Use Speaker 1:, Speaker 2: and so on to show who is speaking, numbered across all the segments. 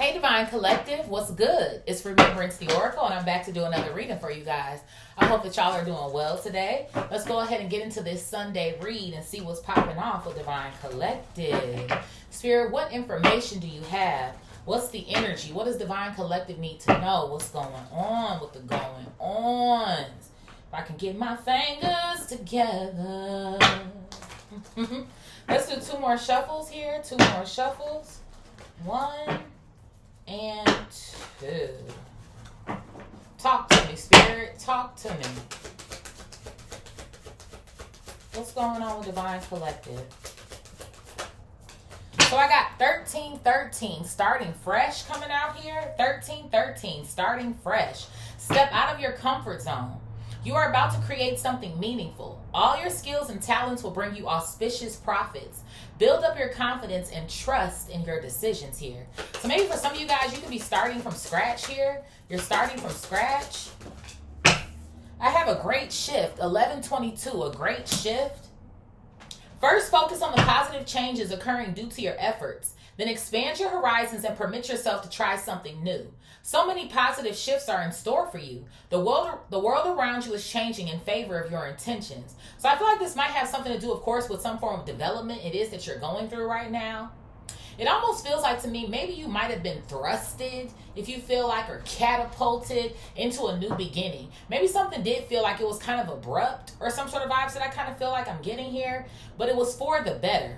Speaker 1: Hey Divine Collective, what's good? It's Remembrance the Oracle, and I'm back to do another reading for you guys. I hope that y'all are doing well today. Let's go ahead and get into this Sunday read and see what's popping off with Divine Collective. Spirit, what information do you have? What's the energy? What does Divine Collective need to know? What's going on with the going on? If I can get my fingers together. Let's do two more shuffles here. Two more shuffles. 1 and 2. Talk to me, Spirit. Talk to me. What's going on with Divine Collective? So I got 1313, starting fresh coming out here. 1313, starting fresh. Step out of your comfort zone. You are about to create something meaningful. All your skills and talents will bring you auspicious profits. Build up your confidence and trust in your decisions here. So maybe for some of you guys, you could be starting from scratch here. You're starting from scratch. I have a great shift, 1122, a great shift. First, focus on the positive changes occurring due to your efforts. Then expand your horizons and permit yourself to try something new. So many positive shifts are in store for you. The world around you is changing in favor of your intentions. So I feel like this might have something to do, of course, with some form of development it is that you're going through right now. It almost feels like to me, maybe you might have been thrusted, if you feel like, or catapulted into a new beginning. Maybe something did feel like it was kind of abrupt or some sort of vibes that I kind of feel like I'm getting here, but it was for the better.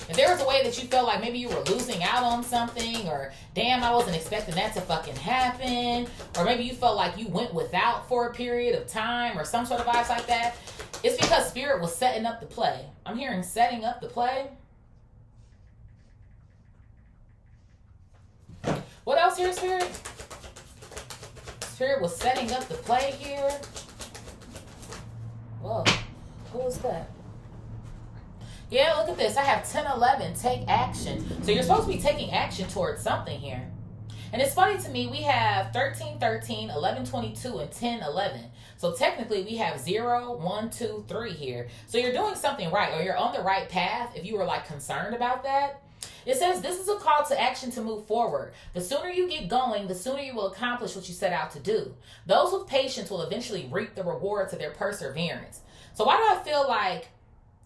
Speaker 1: If there was a way that you felt like maybe you were losing out on something, or damn, I wasn't expecting that to fucking happen, or maybe you felt like you went without for a period of time or some sort of vibes like that, it's because Spirit was setting up the play. I'm hearing setting up the play. What else here, Spirit? Spirit was setting up the play here. Whoa, who was that? Yeah, look at this. I have 1011, take action. So you're supposed to be taking action towards something here. And it's funny to me, we have 1313, 1122, and 1011. So technically we have 0, 1, 2, 3 here. So you're doing something right, or you're on the right path if you were like concerned about that. It says this is a call to action to move forward. The sooner you get going, the sooner you will accomplish what you set out to do. Those with patience will eventually reap the rewards of their perseverance. So why do I feel like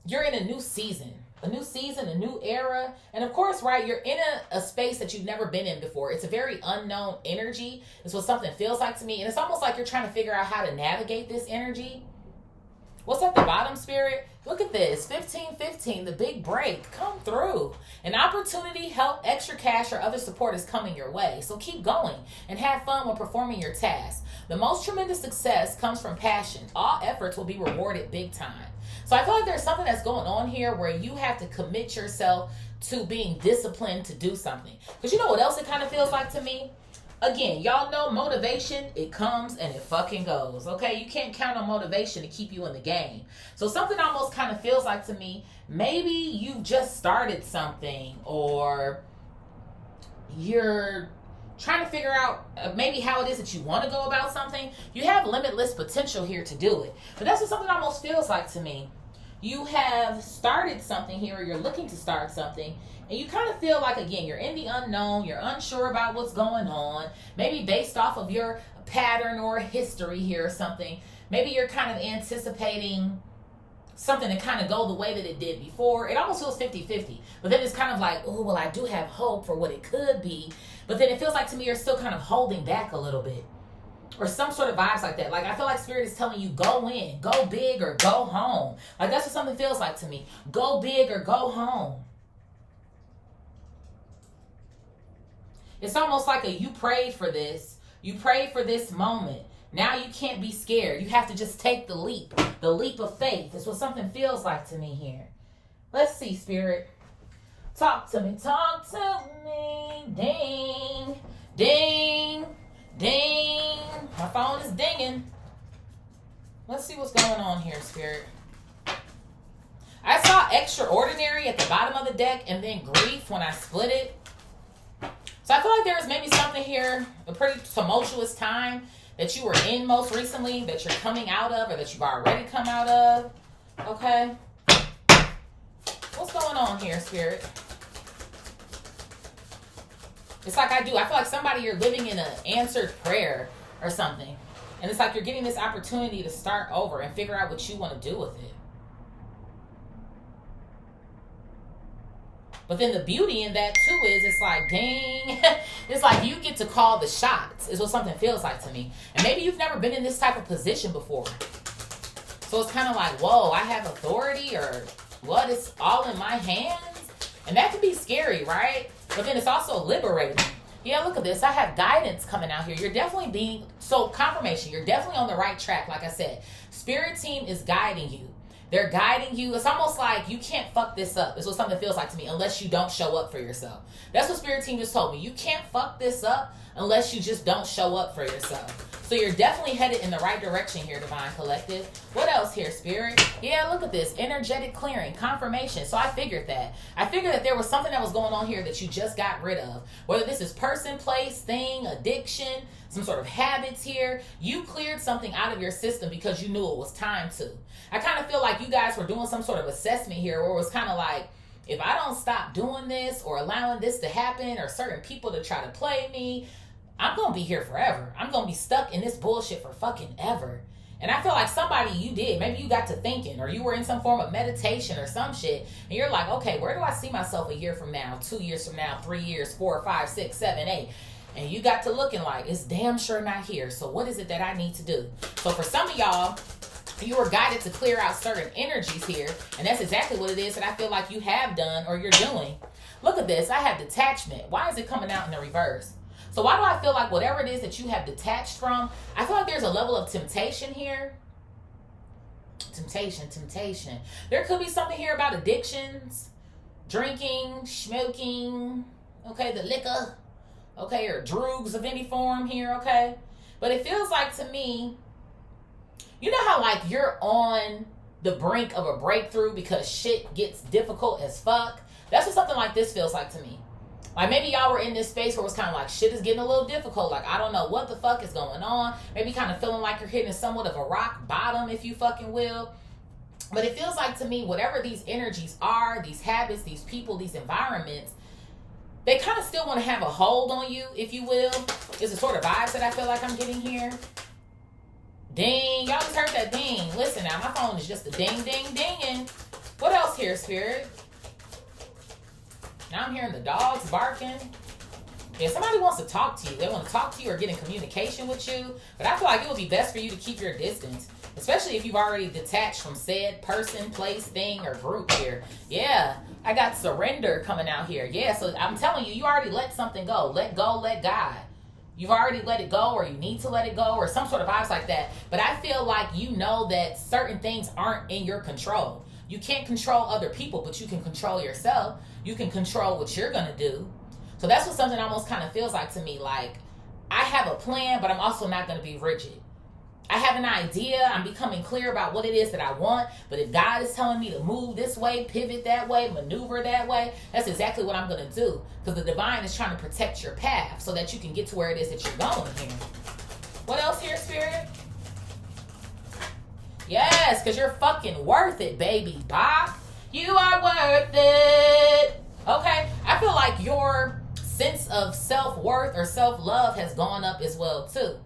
Speaker 1: you're in a new season, a new era. And of course, right, you're in a space that you've never been in before. It's a very unknown energy. It's what something feels like to me. And it's almost like you're trying to figure out how to navigate this energy. What's at the bottom, Spirit? Look at this, 1515, the big break. Come through. An opportunity, help, extra cash, or other support is coming your way. So keep going and have fun when performing your tasks. The most tremendous success comes from passion. All efforts will be rewarded big time. So I feel like there's something that's going on here where you have to commit yourself to being disciplined to do something. Because you know what else it kind of feels like to me? Again, y'all know motivation, it comes and it fucking goes, okay? You can't count on motivation to keep you in the game. So something almost kind of feels like to me, maybe you've just started something, or you're trying to figure out maybe how it is that you want to go about something. You have limitless potential here to do it. But that's what something almost feels like to me. You have started something here, or you're looking to start something, and you kind of feel like, again, you're in the unknown, you're unsure about what's going on, maybe based off of your pattern or history here or something. Maybe you're kind of anticipating something to kind of go the way that it did before. It almost feels 50-50. But then it's kind of like, oh, well, I do have hope for what it could be. But then it feels like to me you're still kind of holding back a little bit. Or some sort of vibes like that. Like I feel like Spirit is telling you, go in, go big, or go home. Like that's what something feels like to me. Go big or go home. It's almost like you prayed for this. You prayed for this moment. Now you can't be scared. You have to just take the leap of faith. That's what something feels like to me here. Let's see, Spirit. Talk to me, talk to me. Ding, ding, ding. My phone is dinging. Let's see what's going on here, Spirit. I saw extraordinary at the bottom of the deck and then grief when I split it. So I feel like there's maybe something here, a pretty tumultuous time that you were in most recently, that you're coming out of, or that you've already come out of. Okay? What's going on here, Spirit? It's like I do. I feel like somebody, you're living in an answered prayer or something. And it's like you're getting this opportunity to start over and figure out what you want to do with it. But then the beauty in that too is it's like, dang, it's like you get to call the shots is what something feels like to me. And maybe you've never been in this type of position before. So it's kind of like, whoa, I have authority, or what? It's all in my hands. And that can be scary, right? But then it's also liberating. Yeah, look at this. I have guidance coming out here. You're definitely being, so confirmation, you're definitely on the right track. Like I said, Spirit team is guiding you. They're guiding you. It's almost like you can't fuck this up. Is what something feels like to me, unless you don't show up for yourself. That's what Spirit team just told me. You can't fuck this up unless you just don't show up for yourself. So you're definitely headed in the right direction here, Divine Collective. What else here, Spirit? Yeah, look at this. Energetic clearing, confirmation. So I figured that. I figured that there was something that was going on here that you just got rid of. Whether this is person, place, thing, addiction, some sort of habits here. You cleared something out of your system because you knew it was time to. I kind of feel like you guys were doing some sort of assessment here where it was kind of like, if I don't stop doing this or allowing this to happen or certain people to try to play me, I'm going to be here forever. I'm going to be stuck in this bullshit for fucking ever. And I feel like somebody you did, maybe you got to thinking or you were in some form of meditation or some shit. And you're like, okay, where do I see myself a year from now, 2 years from now, 3 years, 4, 5, 6, 7, 8? And you got to looking like, it's damn sure not here. So what is it that I need to do? So for some of y'all, you were guided to clear out certain energies here. And that's exactly what it is that I feel like you have done or you're doing. Look at this. I have detachment. Why is it coming out in the reverse? So why do I feel like whatever it is that you have detached from, I feel like there's a level of temptation here. Temptation. There could be something here about addictions, drinking, smoking, okay, the liquor, okay, or drugs of any form here, okay? But it feels like to me, you know how like you're on the brink of a breakthrough because shit gets difficult as fuck? That's what something like this feels like to me. Like maybe y'all were in this space where it's kind of like shit is getting a little difficult. Like I don't know what the fuck is going on. Maybe kind of feeling like you're hitting somewhat of a rock bottom, if you fucking will. But it feels like to me, whatever these energies are, these habits, these people, these environments, they kind of still want to have a hold on you, if you will. It's the sort of vibes that I feel like I'm getting here. Ding. Y'all just heard that ding. Listen now, my phone is just a ding, ding, dinging. What else here, Spirit? Now I'm hearing the dogs barking. Yeah, somebody wants to talk to you. They want to talk to you or get in communication with you. But I feel like it would be best for you to keep your distance. Especially if you've already detached from said person, place, thing, or group here. Yeah, I got surrender coming out here. Yeah, so I'm telling you, you already let something go. Let go, let God. You've already let it go, or you need to let it go, or some sort of vibes like that. But I feel like you know that certain things aren't in your control. You can't control other people, but you can control yourself. You can control what you're going to do. So that's what something almost kind of feels like to me. Like, I have a plan, but I'm also not going to be rigid. I have an idea. I'm becoming clear about what it is that I want. But if God is telling me to move this way, pivot that way, maneuver that way, that's exactly what I'm going to do. Because the divine is trying to protect your path so that you can get to where it is that you're going here. What else here, Spirit? Yes, because you're fucking worth it, baby. Bop. You are worth it. Okay? I feel like your sense of self-worth or self-love has gone up as well, too.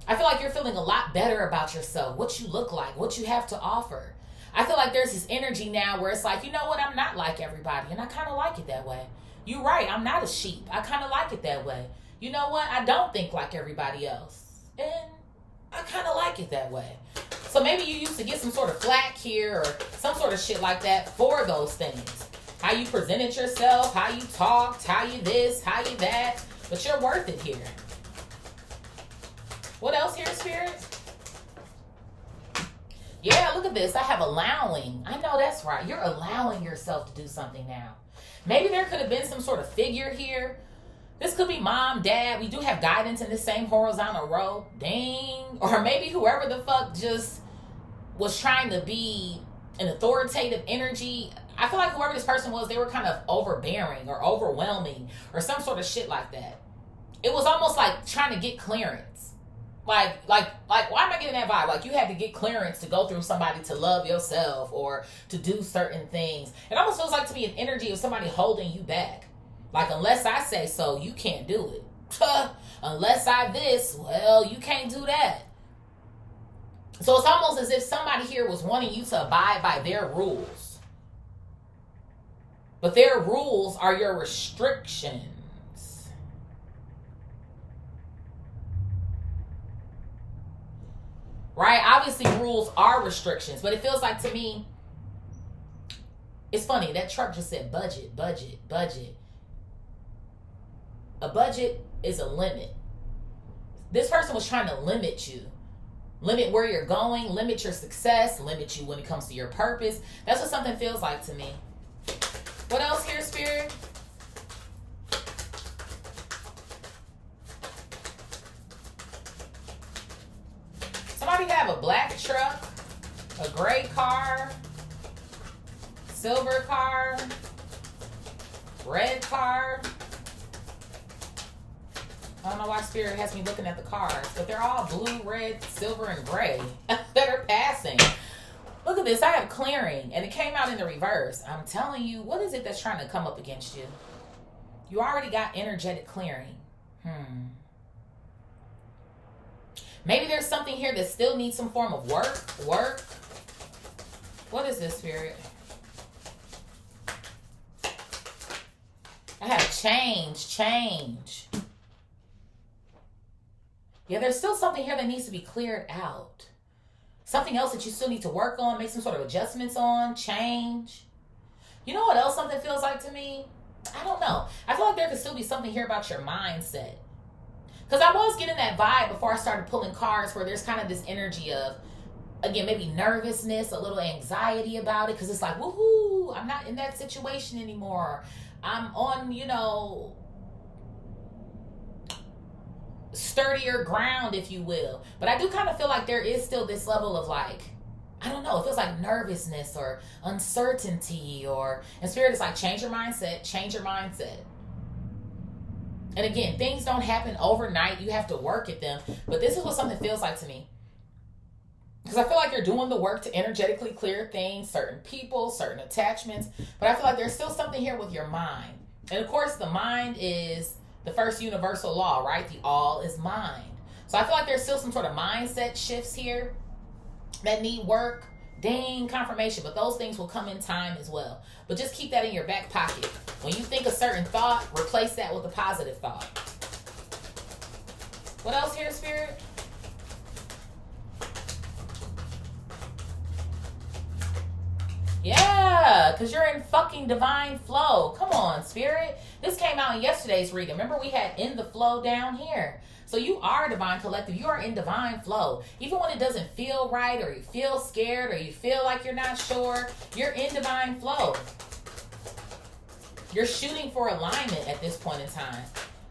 Speaker 1: I feel like you're feeling a lot better about yourself, what you look like, what you have to offer. I feel like there's this energy now where it's like, you know what, I'm not like everybody, and I kind of like it that way. You're right, I'm not a sheep. I kind of like it that way. You know what, I don't think like everybody else, and I kind of like it that way. So maybe you used to get some sort of flack here or some sort of shit like that for those things. How you presented yourself, how you talked, how you this, how you that, but you're worth it here. What else here, Spirit? Yeah, look at this. I have allowing. I know that's right. You're allowing yourself to do something now. Maybe there could have been some sort of figure here. This could be mom, dad. We do have guidance in the same horizontal row. Dang. Or maybe whoever the fuck just was trying to be an authoritative energy. I feel like whoever this person was, they were kind of overbearing or overwhelming or some sort of shit like that. It was almost like trying to get clearance. Like, why am I getting that vibe? Like, you had to get clearance to go through somebody to love yourself or to do certain things. It almost feels like to me an energy of somebody holding you back. Like, unless I say so, you can't do it. Unless I this, well, you can't do that. So it's almost as if somebody here was wanting you to abide by their rules. But their rules are your restrictions. Right? Obviously, rules are restrictions. But it feels like, to me, it's funny. That truck just said budget, budget, budget. A budget is a limit. This person was trying to limit you. Limit where you're going, limit your success, limit you when it comes to your purpose. That's what something feels like to me. What else here, Spirit? Somebody have a black truck, a gray car, silver car, red car. I don't know why Spirit has me looking at the cars, but they're all blue, red, silver, and gray that are passing. Look at this. I have clearing, and it came out in the reverse. I'm telling you, what is it that's trying to come up against you? You already got energetic clearing. Maybe there's something here that still needs some form of work. What is this, Spirit? I have change. Yeah, there's still something here that needs to be cleared out. Something else that you still need to work on, make some sort of adjustments on, change. You know what else something feels like to me? I don't know. I feel like there could still be something here about your mindset. Because I was getting that vibe before I started pulling cards where there's kind of this energy of, again, maybe nervousness, a little anxiety about it. Because it's like, woohoo, I'm not in that situation anymore. I'm on, sturdier ground, if you will. But I do kind of feel like there is still this level of like, I don't know, it feels like nervousness or uncertainty, and Spirit is like, change your mindset. And again, things don't happen overnight. You have to work at them. But this is what something feels like to me. Because I feel like you're doing the work to energetically clear things, certain people, certain attachments. But I feel like there's still something here with your mind. And of course, the mind is the first universal law, right? The all is mind. So I feel like there's still some sort of mindset shifts here that need work. Ding, confirmation. But those things will come in time as well. But just keep that in your back pocket. When you think a certain thought, replace that with a positive thought. What else here, Spirit? Yeah, because you're in fucking divine flow. Come on, Spirit. This came out in yesterday's reading. Remember, we had in the flow down here. So you are a divine collective. You are in divine flow. Even when it doesn't feel right, or you feel scared, or you feel like you're not sure, you're in divine flow. You're shooting for alignment at this point in time.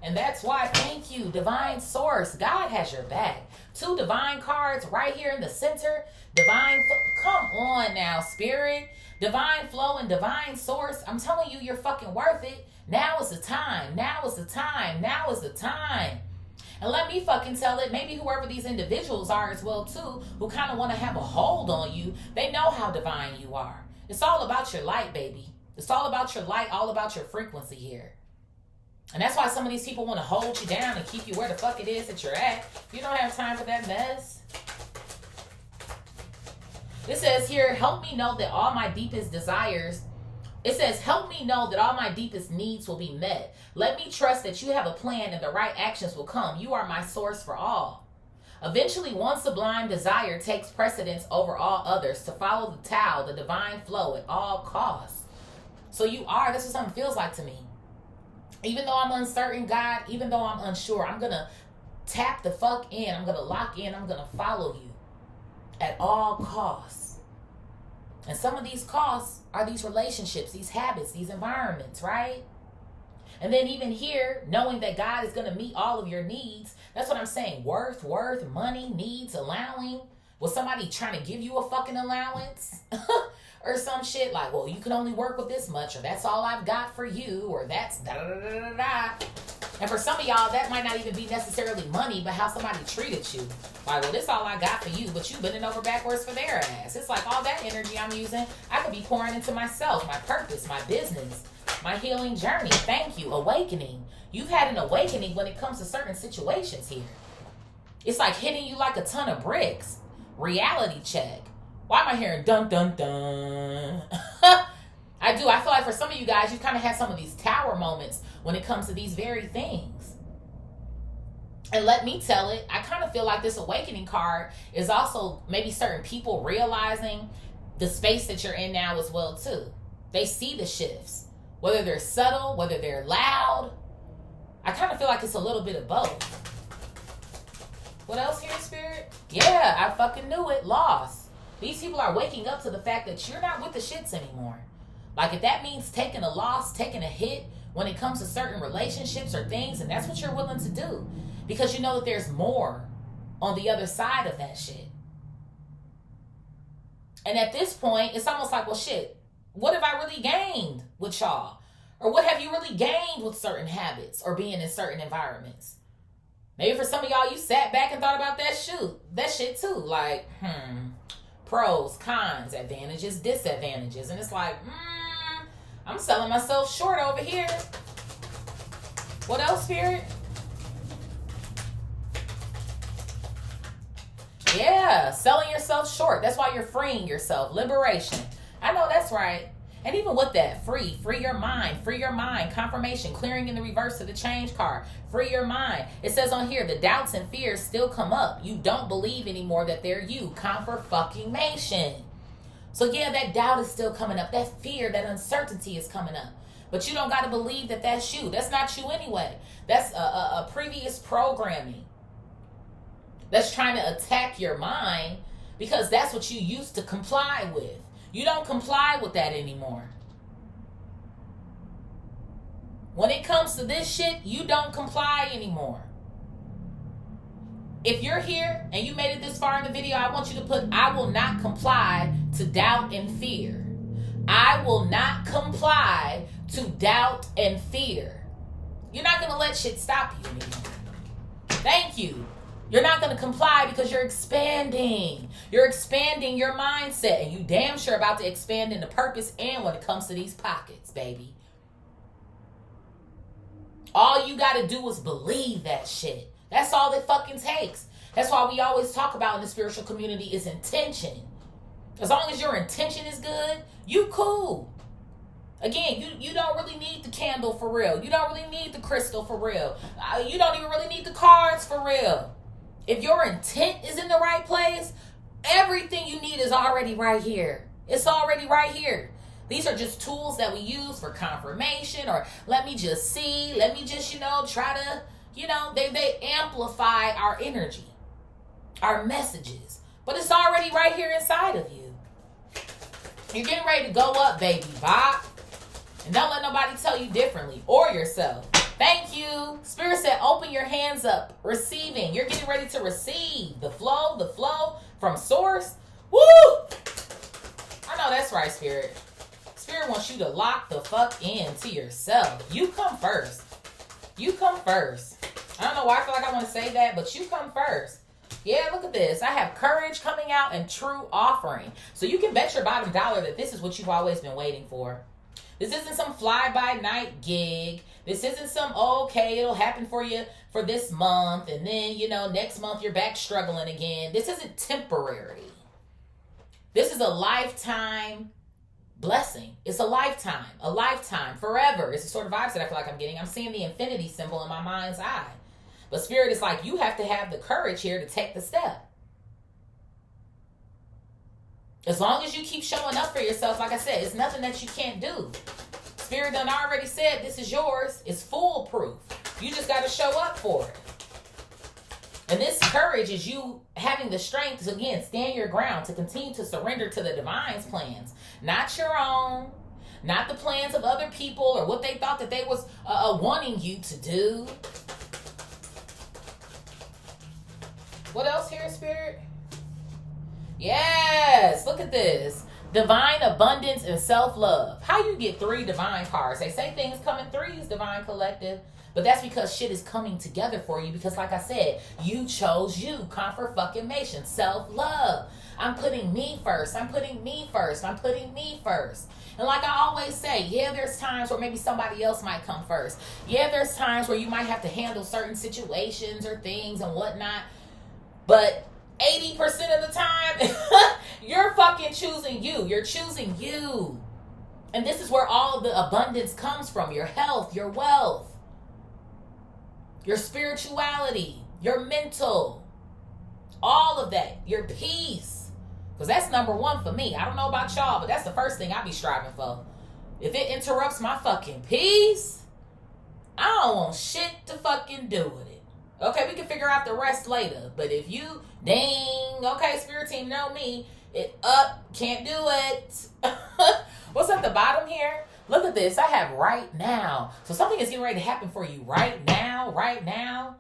Speaker 1: And that's why, thank you, divine source. God has your back. 2 divine cards right here in the center. Divine, come on now, Spirit. Divine flow and divine source. I'm telling you, you're fucking worth it. Now is the time. Now is the time. Now is the time. And let me fucking tell it, maybe whoever these individuals are as well too, who kind of want to have a hold on you, they know how divine you are. It's all about your light, baby. It's all about your light, all about your frequency here. And that's why some of these people want to hold you down and keep you where the fuck it is that you're at. You don't have time for that mess. It says here, help me know that all my deepest desires, it says, help me know that all my deepest needs will be met. Let me trust that you have a plan and the right actions will come. You are my source for all. Eventually, one sublime desire takes precedence over all others, to follow the Tao, the divine flow at all costs. So you are, that's what something feels like to me. Even though I'm uncertain, God, even though I'm unsure, I'm going to tap the fuck in. I'm going to lock in. I'm going to follow you at all costs. And some of these costs are these relationships, these habits, these environments, right? And then even here, knowing that God is going to meet all of your needs. That's what I'm saying. Worth, money, needs, allowing. Was somebody trying to give you a fucking allowance? Or some shit like, well, you can only work with this much, or that's all I've got for you, or that's da-da-da-da-da-da. And for some of y'all, that might not even be necessarily money, but how somebody treated you. Like, well, this all I got for you, but you bending over backwards for their ass. It's like all that energy I'm using, I could be pouring into myself, my purpose, my business, My healing journey. Thank you. Awakening. You've had an awakening when it comes to certain situations here. It's like hitting you like a ton of bricks. Reality check. Why am I hearing dun dun dun? I do. I feel like for some of you guys, you kind of had some of these tower moments when it comes to these very things. And let me tell it, I kind of feel like this awakening card is also maybe certain people realizing the space that you're in now as well too. They see the shifts. Whether they're subtle, whether they're loud. I kind of feel like it's a little bit of both. What else here, Spirit? Yeah, I fucking knew it. Loss. These people are waking up to the fact that you're not with the shits anymore. Like if that means taking a loss, taking a hit when it comes to certain relationships or things, and that's what you're willing to do. Because you know that there's more on the other side of that shit. And at this point, it's almost like, well, shit, what have I really gained with y'all? Or what have you really gained with certain habits or being in certain environments? Maybe for some of y'all, you sat back and thought about that shit too. Like, pros, cons, advantages, disadvantages. And it's like, I'm selling myself short over here. What else, Spirit? Yeah, selling yourself short. That's why you're freeing yourself. Liberation. I know that's right. And even with that, free your mind, confirmation, clearing in the reverse of the change card, free your mind. It says on here, the doubts and fears still come up. You don't believe anymore that they're you. Confirmation. So yeah, that doubt is still coming up. That fear, that uncertainty is coming up. But you don't got to believe that that's you. That's not you anyway. That's a previous programming that's trying to attack your mind because that's what you used to comply with. You don't comply with that anymore. When it comes to this shit, you don't comply anymore. If you're here and you made it this far in the video, I want you to put, I will not comply to doubt and fear. I will not comply to doubt and fear. You're not going to let shit stop you anymore. Thank you. You're not going to comply because you're expanding. You're expanding your mindset. And you damn sure about to expand into purpose and when it comes to these pockets, baby. All you got to do is believe that shit. That's all it fucking takes. That's why we always talk about in the spiritual community is intention. As long as your intention is good, you cool. Again, you don't really need the candle for real. You don't really need the crystal for real. You don't even really need the cards for real. If your intent is in the right place, everything you need is already right here. It's already right here. These are just tools that we use for confirmation or let me just see, let me just, try to, they amplify our energy, our messages. But it's already right here inside of you. You're getting ready to go up, baby. Bye. And don't let nobody tell you differently or yourself. Thank you. Spirit said, open your hands up. Receiving. You're getting ready to receive the flow from source. Woo! I know that's right, Spirit. Spirit wants you to lock the fuck in to yourself. You come first. You come first. I don't know why I feel like I want to say that, but you come first. Yeah, look at this. I have courage coming out and true offering. So you can bet your bottom dollar that this is what you've always been waiting for. This isn't some fly-by-night gig. This isn't some, okay, it'll happen for you for this month. And then, next month you're back struggling again. This isn't temporary. This is a lifetime blessing. It's a lifetime, forever. It's the sort of vibes that I feel like I'm getting. I'm seeing the infinity symbol in my mind's eye. But Spirit is like, you have to have the courage here to take the step. As long as you keep showing up for yourself, like I said, it's nothing that you can't do. Spirit done already said this is yours. It's foolproof. You just got to show up for it. And this courage is you having the strength to, again, stand your ground, to continue to surrender to the divine's plans. Not your own, not the plans of other people or what they thought that they was wanting you to do. What else here, Spirit? Yes, look at this. Divine abundance and self-love. How you get 3 divine cards? They say things come in 3s, divine collective. But that's because shit is coming together for you. Because like I said, you chose you. Confirmation, self-love. I'm putting me first. I'm putting me first. I'm putting me first. And like I always say, yeah, there's times where maybe somebody else might come first. Yeah, there's times where you might have to handle certain situations or things and whatnot. But 80% of the time, you're fucking choosing you. You're choosing you. And this is where all the abundance comes from. Your health, your wealth, your spirituality, your mental, all of that, your peace. Because that's number one for me. I don't know about y'all, but that's the first thing I be striving for. If it interrupts my fucking peace, I don't want shit to fucking do with it. Okay, we can figure out the rest later. But if you, dang, okay, spirit team know me, it up, can't do it. What's at the bottom here? Look at this. I have right now. So something is getting ready to happen for you right now, right now.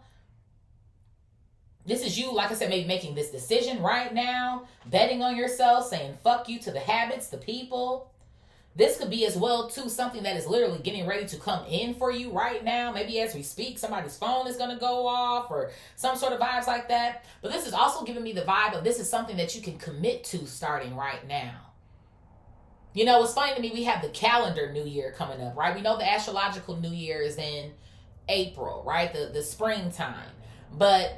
Speaker 1: This is you, like I said, maybe making this decision right now, betting on yourself, saying fuck you to the habits, the people. This could be as well, too, something that is literally getting ready to come in for you right now. Maybe as we speak, somebody's phone is going to go off or some sort of vibes like that. But this is also giving me the vibe of this is something that you can commit to starting right now. You know, it's funny to me, we have the calendar new year coming up, right? We know the astrological new year is in April, right? The springtime. But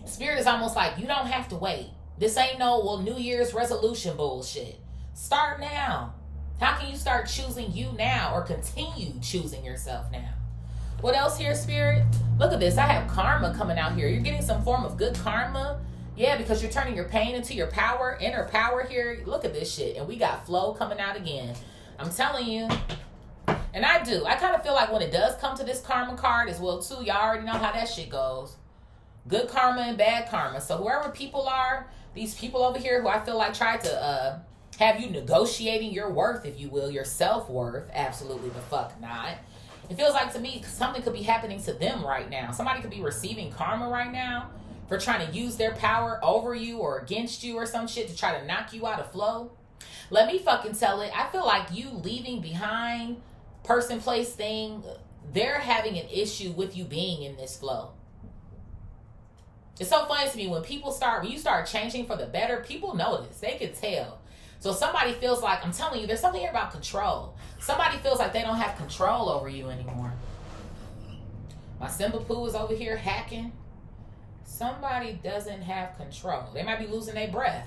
Speaker 1: Spirit is almost like, you don't have to wait. This ain't no, well, New Year's resolution bullshit. Start now. How can you start choosing you now or continue choosing yourself now? What else here, Spirit? Look at this. I have karma coming out here. You're getting some form of good karma. Yeah, because you're turning your pain into your power, inner power here. Look at this shit. And we got flow coming out again. I'm telling you. And I do. I kind of feel like when it does come to this karma card as well, too, y'all already know how that shit goes. Good karma and bad karma. So whoever people are, these people over here who I feel like tried to have you negotiating your worth, if you will, your self-worth, absolutely the fuck not. It feels like to me something could be happening to them right now. Somebody could be receiving karma right now for trying to use their power over you or against you or some shit to try to knock you out of flow. Let me fucking tell it. I feel like you leaving behind person, place, thing, they're having an issue with you being in this flow. It's so funny to me when you start changing for the better, people notice. They can tell. So somebody feels like, I'm telling you, there's something here about control. Somebody feels like they don't have control over you anymore. My Simba Poo is over here hacking. Somebody doesn't have control. They might be losing their breath.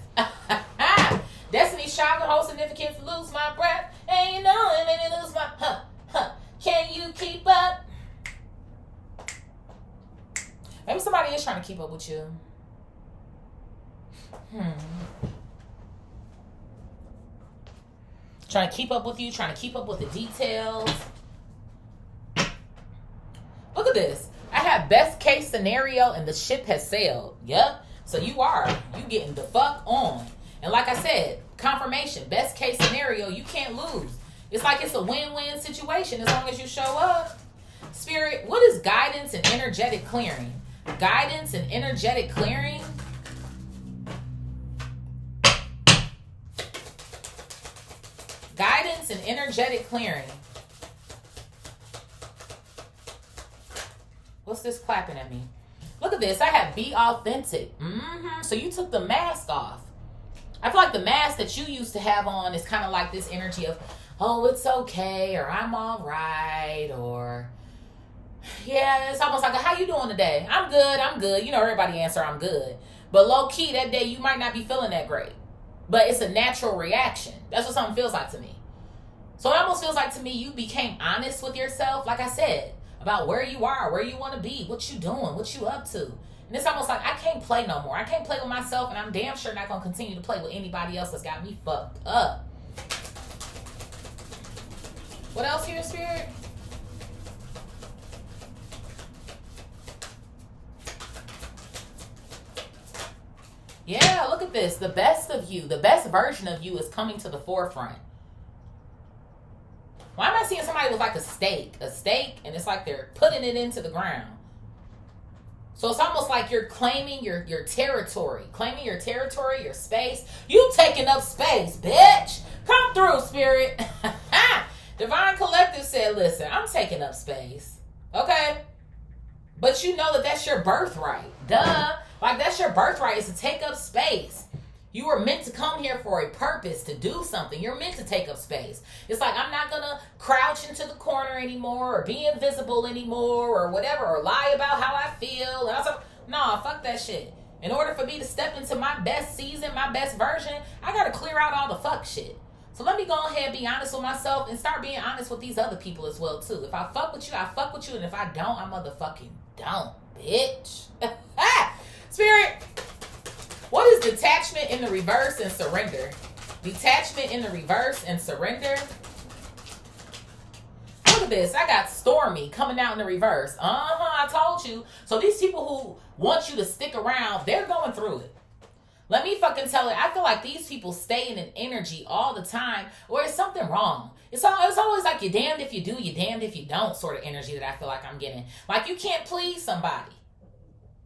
Speaker 1: Destiny Shopping, whole significance, lose my breath. And you know it made me lose my, Can you keep up? Maybe somebody is trying to keep up with you. Trying to keep up with you, trying to keep up with the details. Look at this. I have best case scenario and the ship has sailed. Yep. So you getting the fuck on. And like I said, confirmation, best case scenario, you can't lose. It's like it's a win-win situation as long as you show up. Spirit, what is guidance and energetic clearing? Guidance and energetic clearing. Guidance and energetic clearing. What's this clapping at me? Look at this. I have be authentic. So you took the mask off. I feel like the mask that you used to have on is kind of like this energy of, oh, it's okay, or I'm all right, or yeah, it's almost like, how you doing today? I'm good. You know, everybody answer, I'm good. But low key, that day you might not be feeling that great. But it's a natural reaction. That's what something feels like to me. So it almost feels like to me you became honest with yourself, like I said, about where you are, where you want to be, what you doing, what you up to. And it's almost like I can't play no more. I can't play with myself, and I'm damn sure not going to continue to play with anybody else that's got me fucked up. What else here, Spirit? Yeah, look at this. The best of you, the best version of you is coming to the forefront. Why am I seeing somebody with like a stake, and it's like they're putting it into the ground? So it's almost like you're claiming your territory, your space. You taking up space, bitch. Come through, Spirit. Divine Collective said, listen, I'm taking up space. Okay? But you know that that's your birthright. Duh. Like, that's your birthright, is to take up space. You were meant to come here for a purpose, to do something. You're meant to take up space. It's like, I'm not going to crouch into the corner anymore or be invisible anymore or whatever, or lie about how I feel. And I was like, nah, fuck that shit. In order for me to step into my best season, my best version, I got to clear out all the fuck shit. So let me go ahead and be honest with myself and start being honest with these other people as well, too. If I fuck with you, I fuck with you. And if I don't, I motherfucking don't, bitch. Spirit, what is detachment in the reverse and surrender? Detachment in the reverse and surrender. Look at this. I got stormy coming out in the reverse. I told you. So these people who want you to stick around, they're going through it. Let me fucking tell it. I feel like these people stay in an energy all the time where it's something wrong. It's always like you're damned if you do, you're damned if you don't sort of energy that I feel like I'm getting. Like you can't please somebody.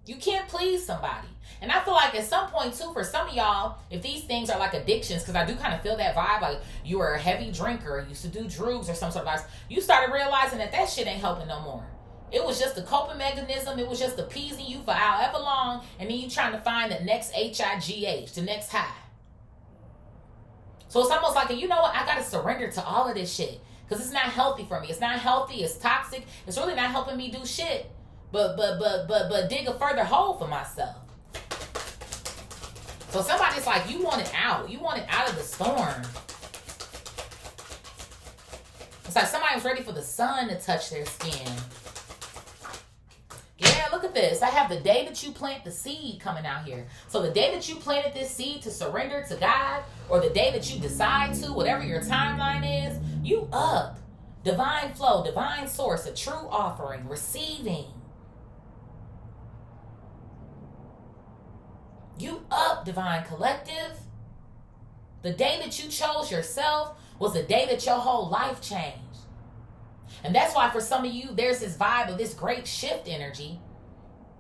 Speaker 1: You can't please somebody. And I feel like at some point too, for some of y'all, if these things are like addictions, because I do kind of feel that vibe, like you were a heavy drinker, used to do drugs or some sort of vice, you started realizing that shit ain't helping no more. It was just a coping mechanism. It was just appeasing you for however long, and then you trying to find the next HIGH, the next high. So it's almost like, you know what, I got to surrender to all of this shit because it's not healthy for me. It's not healthy. It's toxic. It's really not helping me do shit. But dig a further hole for myself. So somebody's like, you want it out. You want it out of the storm. It's like somebody was ready for the sun to touch their skin. Yeah, look at this. I have the day that you plant the seed coming out here. So the day that you planted this seed to surrender to God, or the day that you decide to, whatever your timeline is, you up. Divine flow, divine source, a true offering, receiving. You up, divine collective. The day that you chose yourself was the day that your whole life changed. And that's why for some of you, there's this vibe of this great shift energy.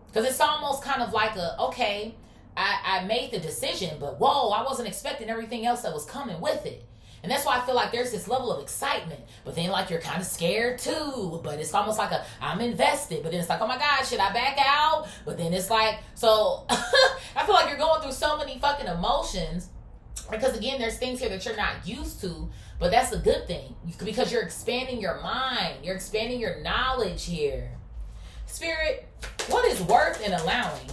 Speaker 1: Because it's almost kind of like okay, I made the decision, but whoa, I wasn't expecting everything else that was coming with it. And that's why I feel like there's this level of excitement. But then like you're kind of scared too. But it's almost like I'm invested. But then it's like, oh my God, should I back out? But then it's like, so I feel like you're going through so many fucking emotions. Because again, there's things here that you're not used to. But that's a good thing. Because you're expanding your mind. You're expanding your knowledge here. Spirit, what is worth and allowing?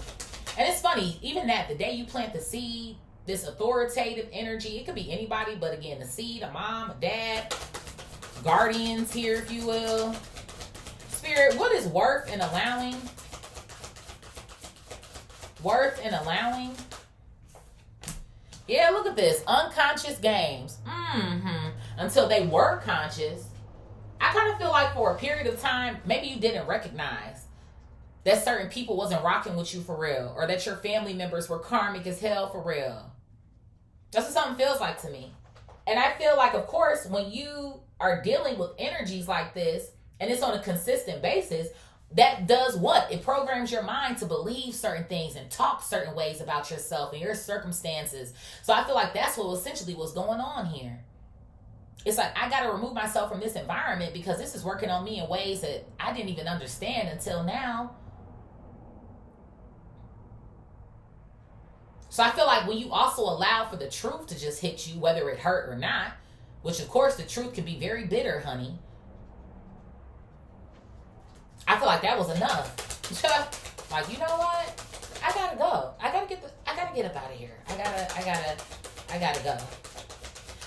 Speaker 1: And it's funny, even that, the day you plant the seed, this authoritative energy, it could be anybody, but again, the seed, a mom, a dad, guardians here, if you will. Spirit, what is worth and allowing? Worth and allowing? Yeah, look at this. Unconscious games. Until they were conscious. I kind of feel like for a period of time, maybe you didn't recognize that certain people wasn't rocking with you for real, or that your family members were karmic as hell for real. That's what something feels like to me. And I feel like, of course, when you are dealing with energies like this, and it's on a consistent basis, that does what? It programs your mind to believe certain things and talk certain ways about yourself and your circumstances. So I feel like that's what essentially was going on here. It's like, I got to remove myself from this environment because this is working on me in ways that I didn't even understand until now. So I feel like when you also allow for the truth to just hit you, whether it hurt or not, which of course the truth can be very bitter, honey. I feel like that was enough. Like, you know what? I gotta go. I gotta get up out of here. I gotta go.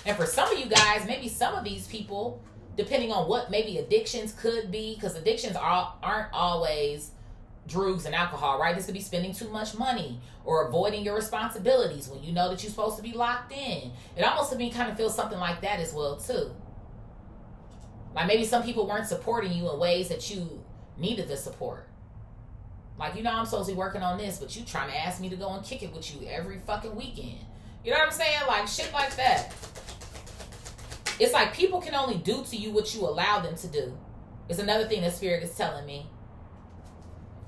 Speaker 1: And for some of you guys, maybe some of these people, depending on what maybe addictions could be, because addictions aren't always drugs and alcohol, right? This could be spending too much money or avoiding your responsibilities when you know that you're supposed to be locked in. It almost to me kind of feels something like that as well too. Like maybe some people weren't supporting you in ways that you needed the support. Like, you know, I'm supposed to be working on this, but you trying to ask me to go and kick it with you every fucking weekend. You know what I'm saying? Like shit like that. It's like people can only do to you what you allow them to do. It's another thing that Spirit is telling me.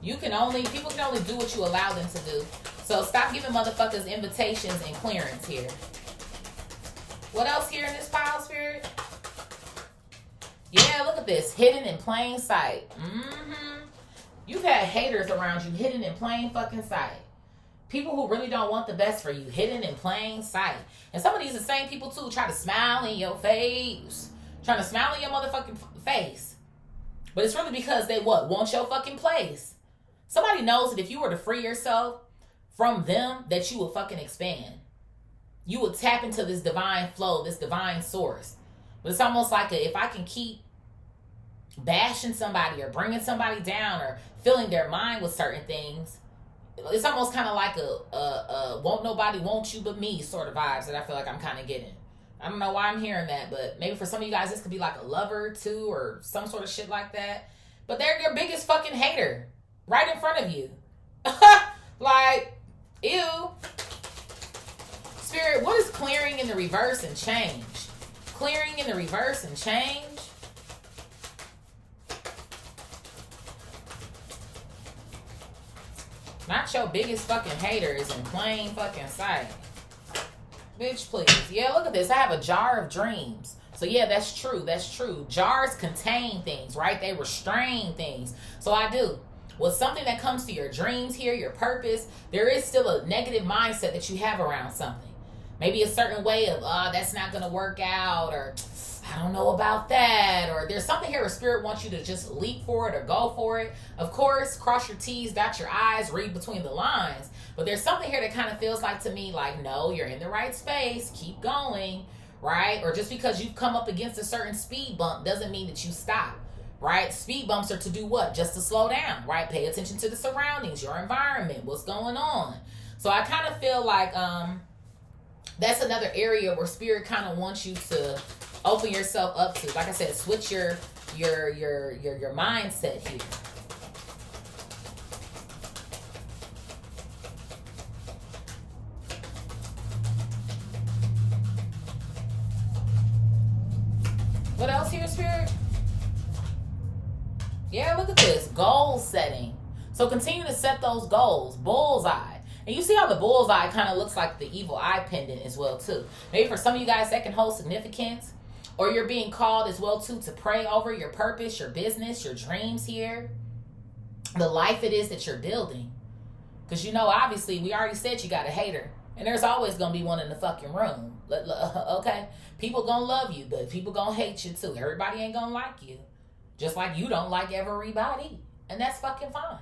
Speaker 1: People can only do what you allow them to do. So stop giving motherfuckers invitations and clearance here. What else here in this pile, Spirit? Yeah, look at this. Hidden in plain sight. You've had haters around you hidden in plain fucking sight. People who really don't want the best for you, hidden in plain sight. And some of these are the same people too, try to smile in your face. Trying to smile in your motherfucking face. But it's really because they what? Want your fucking place. Somebody knows that if you were to free yourself from them, that you would fucking expand. You would tap into this divine flow, this divine source. But it's almost like if I can keep bashing somebody or bringing somebody down or filling their mind with certain things, it's almost kind of like a won't nobody want you but me sort of vibes that I feel like I'm kind of getting. I don't know why I'm hearing that, but maybe for some of you guys this could be like a lover too or some sort of shit like that. But they're your biggest fucking hater right in front of you. Like, ew. Spirit, what is clearing in the reverse and change? Clearing in the reverse and change? Not your biggest fucking hater is in plain fucking sight. Bitch, please. Yeah, look at this. I have a jar of dreams. So yeah, that's true. That's true. Jars contain things, right? They restrain things. So I do. With something that comes to your dreams here, your purpose, there is still a negative mindset that you have around something. Maybe a certain way of, that's not going to work out, or I don't know about that, or there's something here where Spirit wants you to just leap for it or go for it. Of course, cross your T's, dot your I's, read between the lines. But there's something here that kind of feels like to me like, no, you're in the right space. Keep going, right? Or just because you've come up against a certain speed bump doesn't mean that you stop, right? Speed bumps are to do what? Just to slow down, right? Pay attention to the surroundings, your environment, what's going on. So I kind of feel like that's another area where Spirit kind of wants you to open yourself up to. Like I said, switch your mindset here. What else here, Spirit? Yeah, look at this. Goal setting. So continue to set those goals. Bullseye. And you see how the bullseye kind of looks like the evil eye pendant as well, too. Maybe for some of you guys that can hold significance. Or you're being called as well, too, to pray over your purpose, your business, your dreams here. The life it is that you're building. Because, you know, obviously, we already said you got a hater. And there's always going to be one in the fucking room. Okay? People going to love you, but people going to hate you, too. Everybody ain't going to like you. Just like you don't like everybody. And that's fucking fine.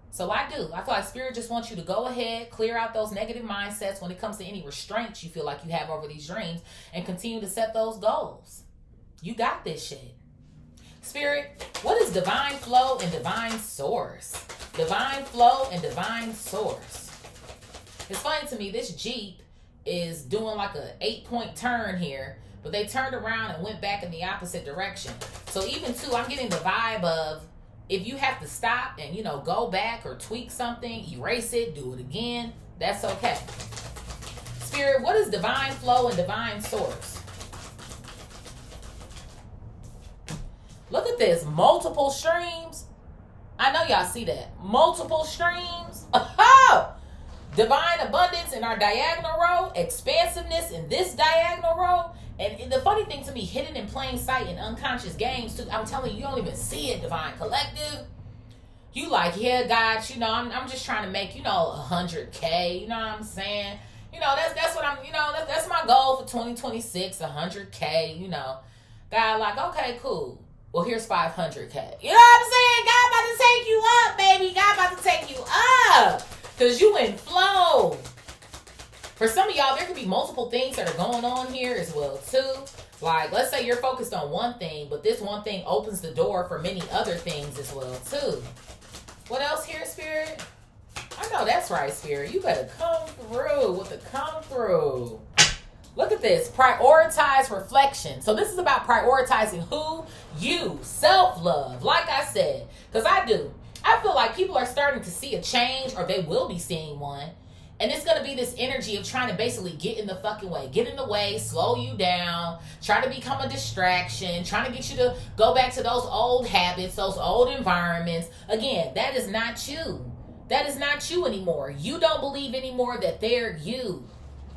Speaker 1: So I do. I feel like Spirit just wants you to go ahead, clear out those negative mindsets when it comes to any restraints you feel like you have over these dreams, and continue to set those goals. You got this shit. Spirit, what is divine flow and divine source? Divine flow and divine source. It's funny to me, this Jeep is doing like a 8-point turn here, but they turned around and went back in the opposite direction. So even too, I'm getting the vibe of, if you have to stop and, you know, go back or tweak something, erase it, do it again, that's okay. Spirit, what is divine flow and divine source? Look at this. Multiple streams. I know y'all see that. Multiple streams. Oh! Divine abundance in our diagonal row. Expansiveness in this diagonal row. And the funny thing to me, hidden in plain sight in unconscious games, too, I'm telling you, you don't even see it, Divine Collective. You like, yeah, God, you know, I'm just trying to make, you know, 100K, you know what I'm saying? You know, that's what I'm, you know, that's my goal for 2026, 100K, you know. God, like, okay, cool. Well, here's 500K. You know what I'm saying? God about to take you up, baby. God about to take you up. Because you in flow. For some of y'all, there could be multiple things that are going on here as well, too. Like, let's say you're focused on one thing, but this one thing opens the door for many other things as well, too. What else here, Spirit? I know that's right, Spirit. You better come through with the come through. Look at this. Prioritize reflection. So this is about prioritizing who you, self-love, like I said. Because I do. I feel like people are starting to see a change, or they will be seeing one. And it's going to be this energy of trying to basically get in the fucking way. Get in the way, slow you down, try to become a distraction, trying to get you to go back to those old habits, those old environments. Again, that is not you. That is not you anymore. You don't believe anymore that they're you.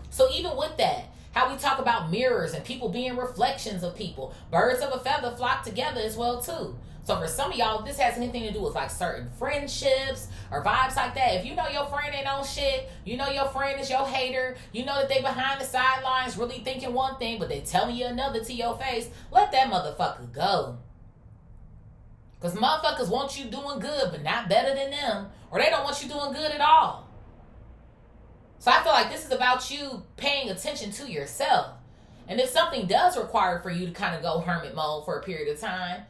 Speaker 1: So even with that, how we talk about mirrors and people being reflections of people, birds of a feather flock together as well too. So for some of y'all, this has anything to do with like certain friendships or vibes like that. If you know your friend ain't on shit, you know your friend is your hater, you know that they behind the sidelines really thinking one thing, but they telling you another to your face, let that motherfucker go. Because motherfuckers want you doing good, but not better than them. Or they don't want you doing good at all. So I feel like this is about you paying attention to yourself. And if something does require for you to kind of go hermit mode for a period of time,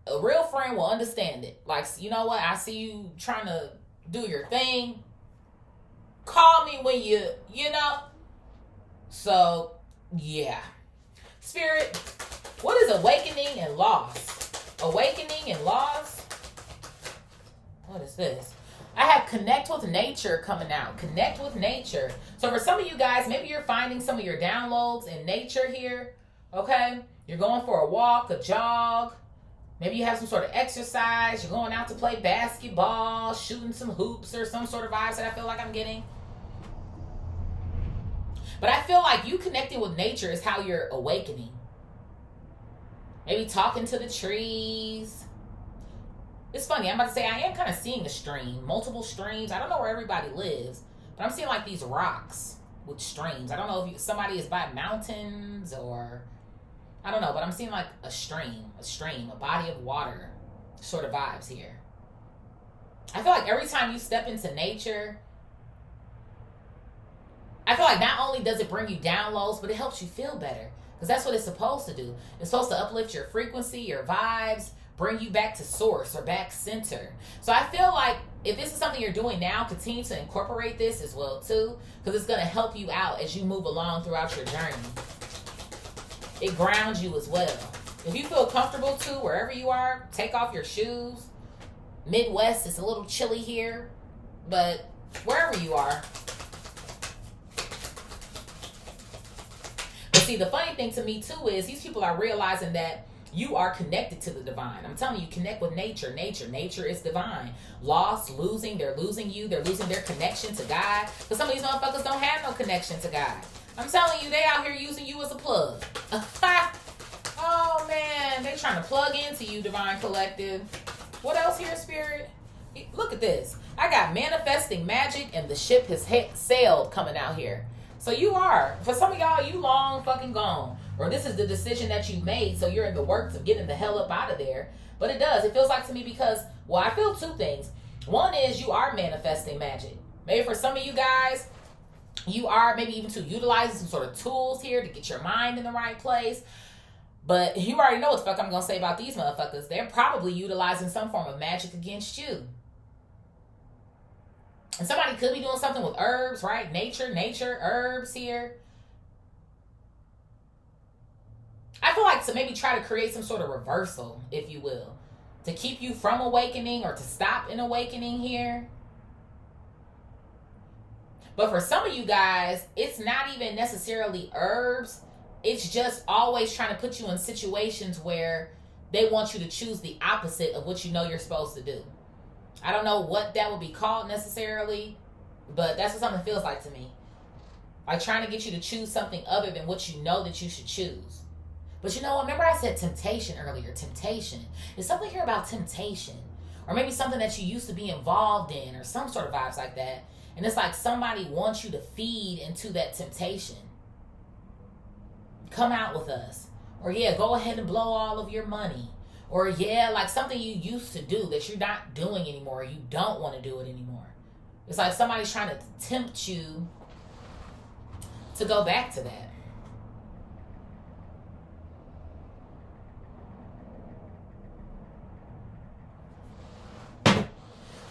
Speaker 1: a real friend will understand it. Like, you know what? I see you trying to do your thing. Call me when you know. So, yeah. Spirit, what is awakening and loss? Awakening and loss? What is this? I have connect with nature coming out. Connect with nature. So for some of you guys, maybe you're finding some of your downloads in nature here. Okay? You're going for a walk, a jog. Maybe you have some sort of exercise. You're going out to play basketball, shooting some hoops or some sort of vibes that I feel like I'm getting. But I feel like you connecting with nature is how you're awakening. Maybe talking to the trees. It's funny, I'm about to say I am kind of seeing a stream, multiple streams. I don't know where everybody lives, but I'm seeing like these rocks with streams. I don't know if somebody is by mountains or, I don't know, but I'm seeing like a stream, a body of water sort of vibes here. I feel like every time you step into nature, I feel like not only does it bring you downloads, but it helps you feel better. Because that's what it's supposed to do. It's supposed to uplift your frequency, your vibes, bring you back to source or back center. So I feel like if this is something you're doing now, continue to incorporate this as well too, because it's going to help you out as you move along throughout your journey. It grounds you as well. If you feel comfortable too, wherever you are, take off your shoes. Midwest, it's a little chilly here, but wherever you are. But see, the funny thing to me too is these people are realizing that you are connected to the divine. I'm telling you, connect with nature. Nature is divine. Lost, losing, they're losing you. They're losing their connection to God. But some of these motherfuckers don't have no connection to God. I'm telling you, they out here using you as a plug. Oh, man. They trying to plug into you, Divine Collective. What else here, Spirit? Look at this. I got manifesting magic and the ship has sailed coming out here. So you are. For some of y'all, you long fucking gone. Or this is the decision that you've made, so you're in the works of getting the hell up out of there. But it does. It feels like to me because, well, I feel two things. One is you are manifesting magic. Maybe for some of you guys, you are maybe even to utilizing some sort of tools here to get your mind in the right place. But you already know what the fuck I'm going to say about these motherfuckers. They're probably utilizing some form of magic against you. And somebody could be doing something with herbs, right? Nature, herbs here. I feel like to maybe try to create some sort of reversal, if you will, to keep you from awakening or to stop an awakening here. But for some of you guys, it's not even necessarily herbs. It's just always trying to put you in situations where they want you to choose the opposite of what you know you're supposed to do. I don't know what that would be called necessarily, but that's what something feels like to me. Like trying to get you to choose something other than what you know that you should choose. But you know, remember I said temptation earlier. Temptation. There's something here about temptation. Or maybe something that you used to be involved in or some sort of vibes like that. And it's like somebody wants you to feed into that temptation. Come out with us. Or yeah, go ahead and blow all of your money. Or yeah, like something you used to do that you're not doing anymore. You don't want to do it anymore. It's like somebody's trying to tempt you to go back to that.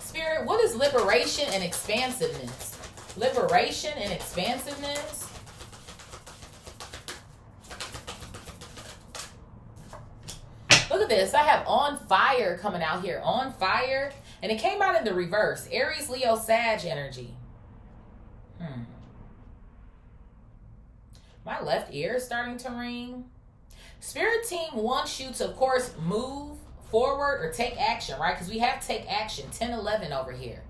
Speaker 1: Spirit, what is liberation and expansiveness? Liberation and expansiveness? Look at this. I have on fire coming out here. On fire. And it came out in the reverse. Aries, Leo, Sag energy. My left ear is starting to ring. Spirit team wants you to, of course, move forward or take action, right? Because we have take action, 10-11 over here.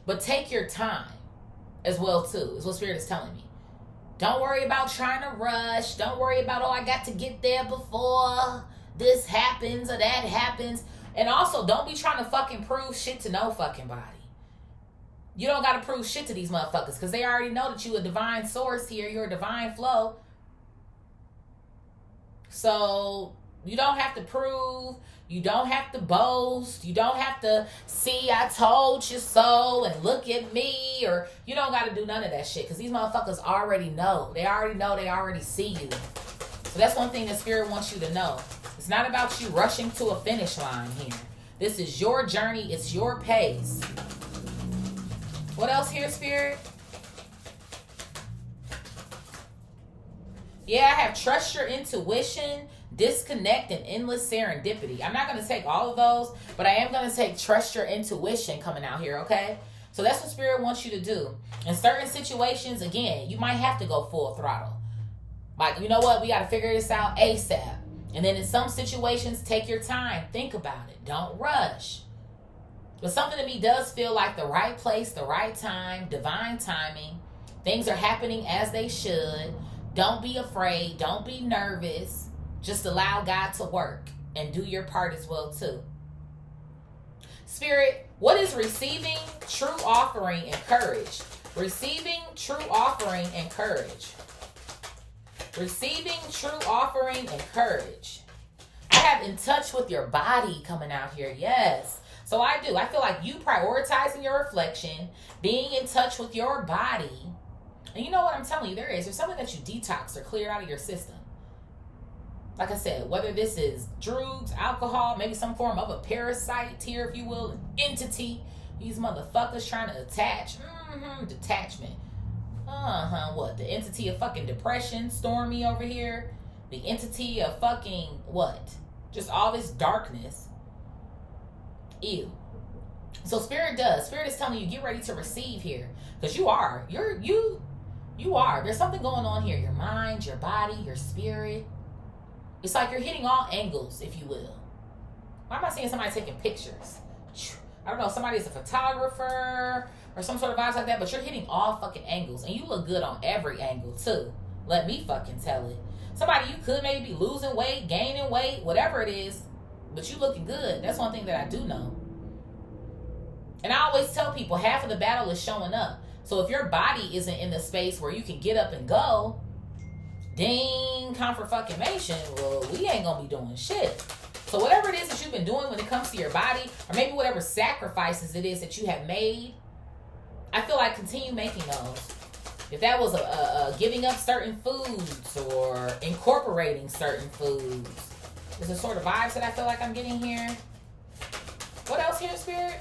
Speaker 1: But take your time as well, too, is what Spirit is telling me. Don't worry about trying to rush. Don't worry about, oh, I got to get there before this happens or that happens. And also, don't be trying to fucking prove shit to no fucking body. You don't got to prove shit to these motherfuckers because they already know that you a divine source here. You're a divine flow. So you don't have to prove. You don't have to boast. You don't have to see I told you so and look at me. Or you don't got to do none of that shit because these motherfuckers already know. They already know. They already see you. So that's one thing that Spirit wants you to know. It's not about you rushing to a finish line here. This is your journey. It's your pace. What else here, Spirit? Yeah, I have trust your intuition, disconnect, and endless serendipity. I'm not going to take all of those, but I am going to take trust your intuition coming out here, okay? So that's what Spirit wants you to do. In certain situations, again, you might have to go full throttle. Like, you know what? We got to figure this out ASAP. And then in some situations, take your time. Think about it. Don't rush. But something to me does feel like the right place, the right time, divine timing. Things are happening as they should. Don't be afraid. Don't be nervous. Just allow God to work and do your part as well too. Spirit, what is receiving true offering and courage? Receiving true offering and courage. Receiving true offering and courage. I have in touch with your body coming out here. Yes. So I do. I feel like you prioritizing your reflection, being in touch with your body. And you know what I'm telling you, there's something that you detox or clear out of your system. Like I said, whether this is drugs, alcohol, maybe some form of a parasite here, if you will, an entity. These motherfuckers trying to attach. Detachment. What? The entity of fucking depression, Stormy over here. The entity of fucking what? Just all this darkness. Ew. So Spirit is telling you, get ready to receive here. Because you are. You are. There's something going on here. Your mind, your body, your spirit. It's like you're hitting all angles, if you will. Why am I seeing somebody taking pictures? I don't know, somebody's a photographer or some sort of vibes like that, but you're hitting all fucking angles. And you look good on every angle, too. Let me fucking tell it. Somebody, you could maybe be losing weight, gaining weight, whatever it is, but you looking good. That's one thing that I do know. And I always tell people, half of the battle is showing up. So if your body isn't in the space where you can get up and go, ding, confirmation, well, we ain't gonna be doing shit. So whatever it is that you've been doing when it comes to your body, or maybe whatever sacrifices it is that you have made, I feel like continue making those. If that was a giving up certain foods or incorporating certain foods, there's a sort of vibes that I feel like I'm getting here. What else here, Spirit?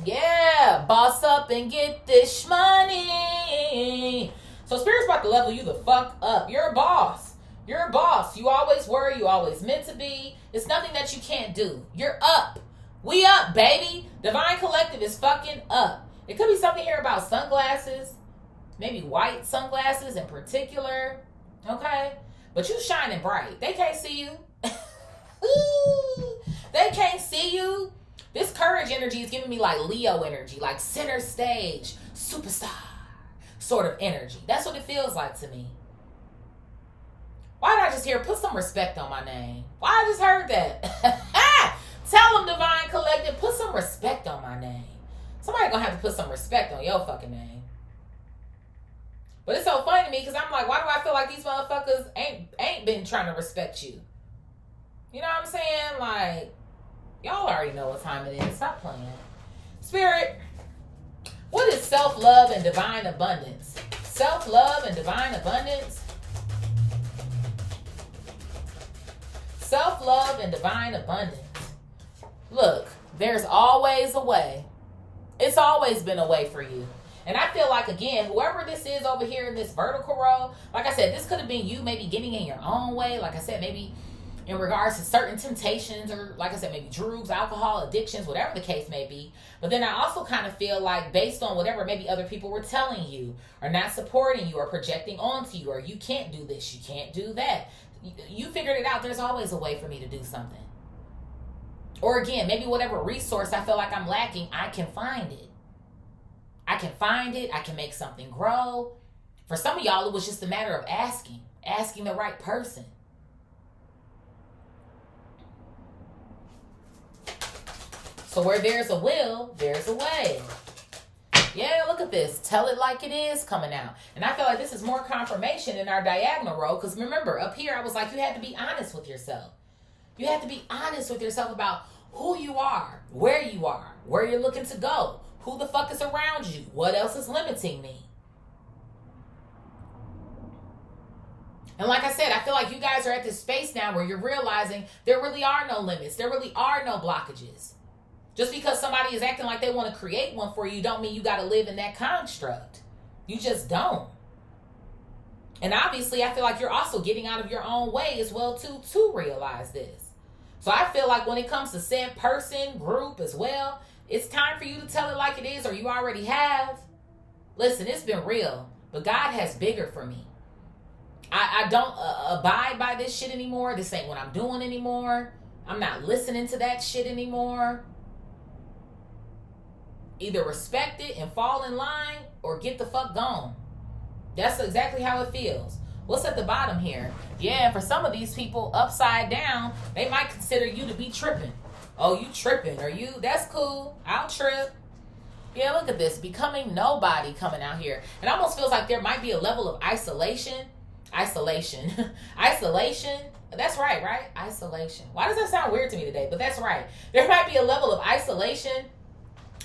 Speaker 1: Yeah, boss up and get this money. So Spirit's about to level you the fuck up. You're a boss. You're a boss. You always were. You always meant to be. It's nothing that you can't do. You're up. We up, baby. Divine Collective is fucking up. It could be something here about sunglasses. Maybe white sunglasses in particular. Okay? But you shining bright. They can't see you. They can't see you. This courage energy is giving me like Leo energy, like center stage, superstar sort of energy. That's what it feels like to me. Why did I just hear, put some respect on my name? Why I just heard that? Tell them, Divine Collective, put some respect on my name. Somebody gonna have to put some respect on your fucking name. But it's so funny to me because I'm like, why do I feel like these motherfuckers ain't been trying to respect you? You know what I'm saying? Like, y'all already know what time it is. Stop playing. Spirit, what is self-love and divine abundance? Self-love and divine abundance. Self-love and divine abundance. Look, there's always a way. It's always been a way for you. And I feel like, again, whoever this is over here in this vertical row, like I said, this could have been you maybe getting in your own way. Like I said, maybe in regards to certain temptations or, like I said, maybe drugs, alcohol, addictions, whatever the case may be. But then I also kind of feel like based on whatever maybe other people were telling you or not supporting you or projecting onto you or you can't do this, you can't do that. You figured it out. There's always a way for me to do something. Or again, maybe whatever resource I feel like I'm lacking, I can find it. I can find it. I can make something grow. For some of y'all, it was just a matter of asking the right person. So where there's a will, there's a way. Yeah, look at this. Tell it like it is coming out. And I feel like this is more confirmation in our diagonal row. Because remember, up here, I was like, you had to be honest with yourself. You have to be honest with yourself about who you are, where you're looking to go, who the fuck is around you, what else is limiting me. And like I said, I feel like you guys are at this space now where you're realizing there really are no limits. There really are no blockages. Just because somebody is acting like they want to create one for you don't mean you got to live in that construct. You just don't. And obviously, I feel like you're also getting out of your own way as well, too, to realize this. So I feel like when it comes to said person, group as well, it's time for you to tell it like it is, or you already have. Listen, it's been real, but God has bigger for me. I don't abide by this shit anymore. This ain't what I'm doing anymore. I'm not listening to that shit anymore. Either respect it and fall in line or get the fuck gone. That's exactly how it feels. What's at the bottom here? Yeah, for some of these people, upside down, they might consider you to be tripping. Oh, you tripping. Or you, that's cool. I'll trip. Yeah, look at this. Becoming nobody coming out here. It almost feels like there might be a level of isolation. Isolation. That's right? Isolation. Why does that sound weird to me today? But that's right. There might be a level of isolation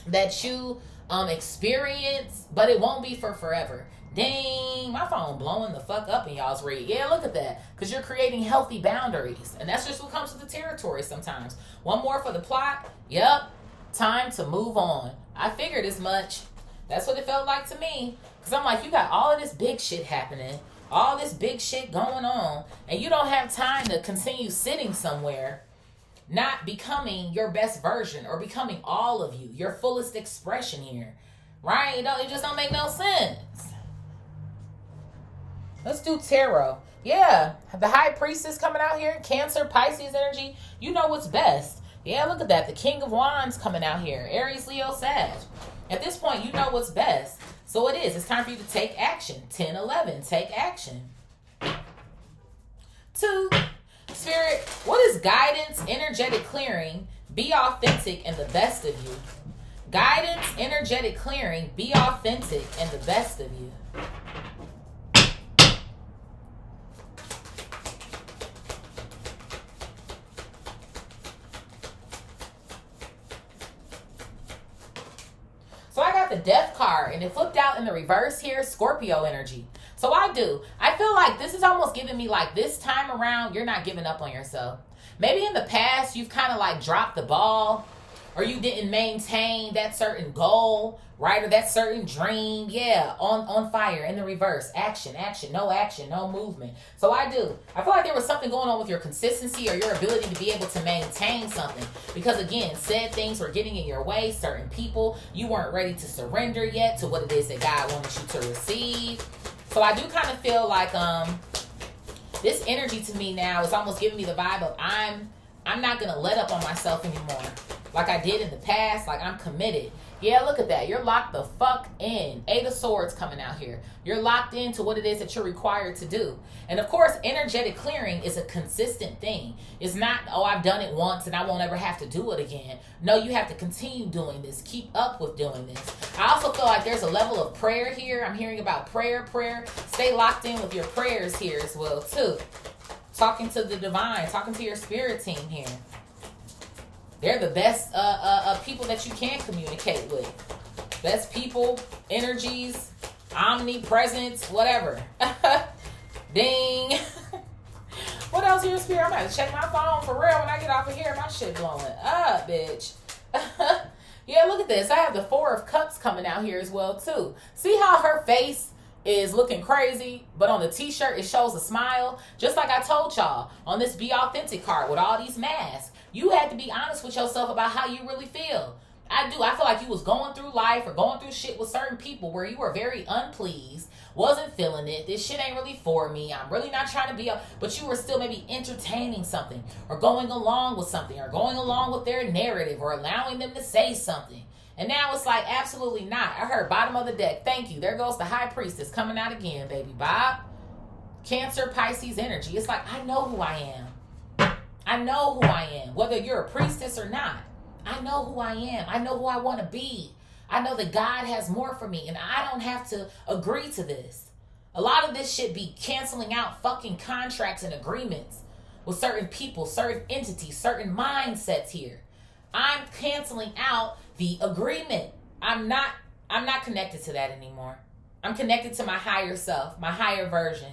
Speaker 1: that you experience, but it won't be for forever. Dang, my phone blowing the fuck up in y'all's read. Yeah, look at that. Because you're creating healthy boundaries. And that's just what comes with the territory sometimes. One more for the plot. Yep. Time to move on. I figured as much. That's what it felt like to me. Because I'm like, you got all of this big shit happening. All this big shit going on. And you don't have time to continue sitting somewhere not becoming your best version or becoming all of you, your fullest expression here, right? It just don't make no sense. Let's do tarot. Yeah, the high priestess coming out here, Cancer, Pisces energy. You know what's best. Yeah, look at that. The King of Wands coming out here, Aries, Leo, Sag. At this point, you know what's best. So it is. It's time for you to take action. 10, 11, take action. 2. Spirit, what is guidance, energetic clearing, be authentic, and the best of you? Guidance, energetic clearing, be authentic, and the best of you. So I got the Death card, and it flipped out in the reverse here, Scorpio energy. So I feel like this is almost giving me like this time around, you're not giving up on yourself. Maybe in the past, you've kind of like dropped the ball, or you didn't maintain that certain goal, right? Or that certain dream. Yeah, on fire, in the reverse. Action, no movement. So I feel like there was something going on with your consistency or your ability to be able to maintain something. Because again, said things were getting in your way, certain people, you weren't ready to surrender yet to what it is that God wanted you to receive. So I do kind of feel like this energy to me now is almost giving me the vibe of I'm not going to let up on myself anymore. Like I did in the past, like I'm committed. Yeah, look at that. You're locked the fuck in. 8 of Swords coming out here. You're locked into what it is that you're required to do. And of course, energetic clearing is a consistent thing. It's not, oh, I've done it once and I won't ever have to do it again. No, you have to continue doing this. Keep up with doing this. I also feel like there's a level of prayer here. I'm hearing about prayer. Stay locked in with your prayers here as well, too. Talking to the divine. Talking to your spirit team here. They're the best people that you can communicate with. Best people, energies, omnipresence, whatever. Ding. What else here, Spirit? I'm going to check my phone for real when I get off of here. My shit blowing up, bitch. Yeah, look at this. I have the 4 of Cups coming out here as well, too. See how her face is looking crazy, but on the t-shirt, it shows a smile. Just like I told y'all on this Be Authentic card with all these masks. You had to be honest with yourself about how you really feel. I feel like you was going through life or going through shit with certain people where you were very unpleased, wasn't feeling it. This shit ain't really for me. I'm really not trying to be but you were still maybe entertaining something or going along with something or going along with their narrative or allowing them to say something. And now it's like, absolutely not. I heard bottom of the deck. Thank you. There goes the high priestess coming out again, baby Bob. Cancer, Pisces energy. It's like, I know who I am. I know who I am. Whether you're a priestess or not. I know who I am. I know who I want to be. I know that God has more for me. And I don't have to agree to this. A lot of this shit be canceling out fucking contracts and agreements with certain people, certain entities, certain mindsets here. I'm canceling out the agreement. I'm not connected to that anymore. I'm connected to my higher self, my higher version.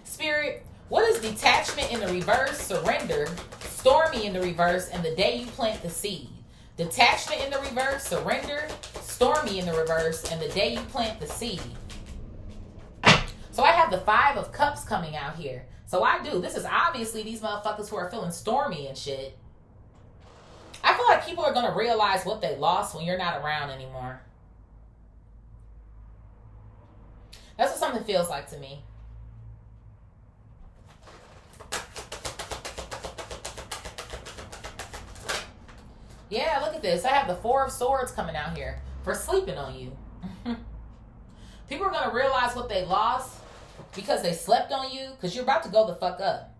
Speaker 1: Spirit, what is detachment in the reverse, surrender, stormy in the reverse, and the day you plant the seed? Detachment in the reverse, surrender, stormy in the reverse, and the day you plant the seed. So I have the 5 of Cups coming out here. So I do. This is obviously these motherfuckers who are feeling stormy and shit. I feel like people are going to realize what they lost when you're not around anymore. That's what something feels like to me. Yeah, look at this. I have the 4 of Swords coming out here for sleeping on you. People are going to realize what they lost because they slept on you, because you're about to go the fuck up.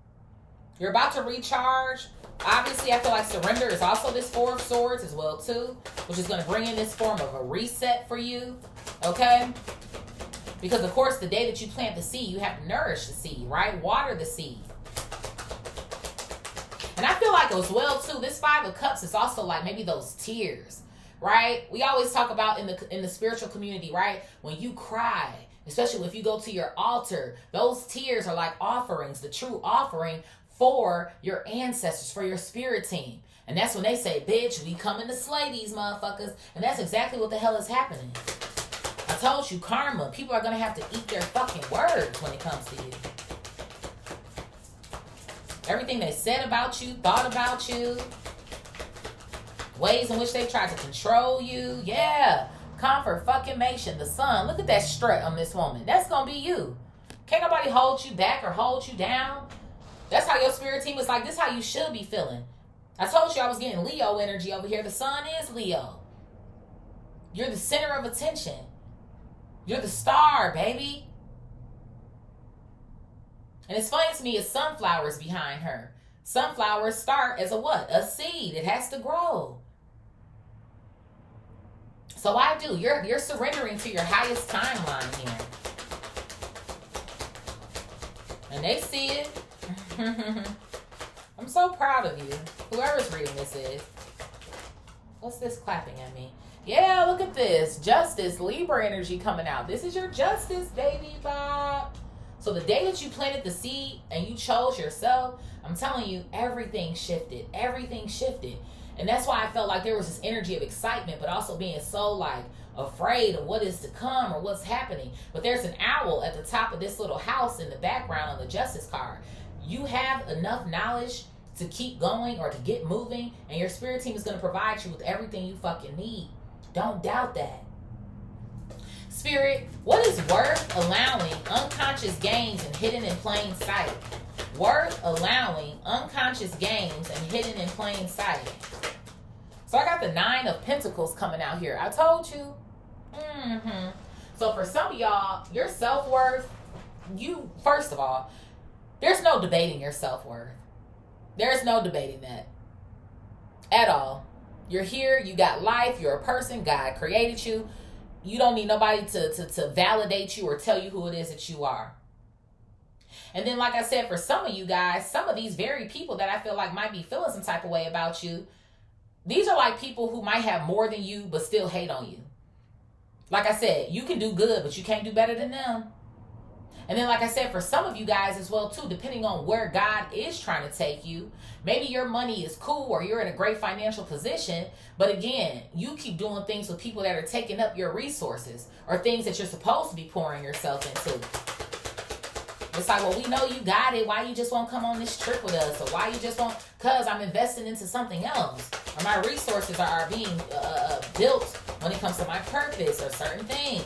Speaker 1: You're about to recharge. Obviously, I feel like surrender is also this 4 of Swords as well, too, which is going to bring in this form of a reset for you, okay? Because, of course, the day that you plant the seed, you have to nourish the seed, right? Water the seed. And I feel like as well, too, this 5 of Cups is also like maybe those tears, right? We always talk about in the spiritual community, right? When you cry, especially if you go to your altar, those tears are like offerings, the true offering for your ancestors, for your spirit team. And that's when they say, bitch, we coming to slay these motherfuckers. And that's exactly what the hell is happening. I told you, karma. People are going to have to eat their fucking words when it comes to you. Everything they said about you, thought about you, ways in which they tried to control you. Yeah. Confirmation. The sun. Look at that strut on this woman. That's going to be you. Can't nobody hold you back or hold you down. That's how your spirit team is like. This is how you should be feeling. I told you I was getting Leo energy over here. The sun is Leo. You're the center of attention. You're the star, baby. And it's funny to me, it's sunflowers behind her. Sunflowers start as a what? A seed. It has to grow. So I do. You're surrendering to your highest timeline here. And they see it. I'm so proud of you. Whoever's reading this is. What's this clapping at me? Yeah, look at this. Justice, Libra energy coming out. This is your justice, baby Bob. So the day that you planted the seed and you chose yourself, I'm telling you, everything shifted. Everything shifted. And that's why I felt like there was this energy of excitement, but also being so like afraid of what is to come or what's happening. But there's an owl at the top of this little house in the background on the justice card. You have enough knowledge to keep going or to get moving, and your spirit team is going to provide you with everything you fucking need. Don't doubt that. Spirit, what is worth allowing unconscious gains and hidden in plain sight? Worth allowing unconscious gains and hidden in plain sight. So I got the 9 of Pentacles coming out here. I told you. So for some of y'all, your self-worth, first of all, there's no debating your self-worth. There's no debating that at all. You're here. You got life. You're a person. God created you. You don't need nobody to validate you or tell you who it is that you are. And then, like I said, for some of you guys, some of these very people that I feel like might be feeling some type of way about you, these are like people who might have more than you but still hate on you. Like I said, you can do good, but you can't do better than them. And then, like I said, for some of you guys as well, too, depending on where God is trying to take you, maybe your money is cool or you're in a great financial position. But again, you keep doing things with people that are taking up your resources or things that you're supposed to be pouring yourself into. It's like, well, we know you got it. Why you just won't come on this trip with us? Or why you just won't? Because I'm investing into something else. Or my resources are being built when it comes to my purpose or certain things.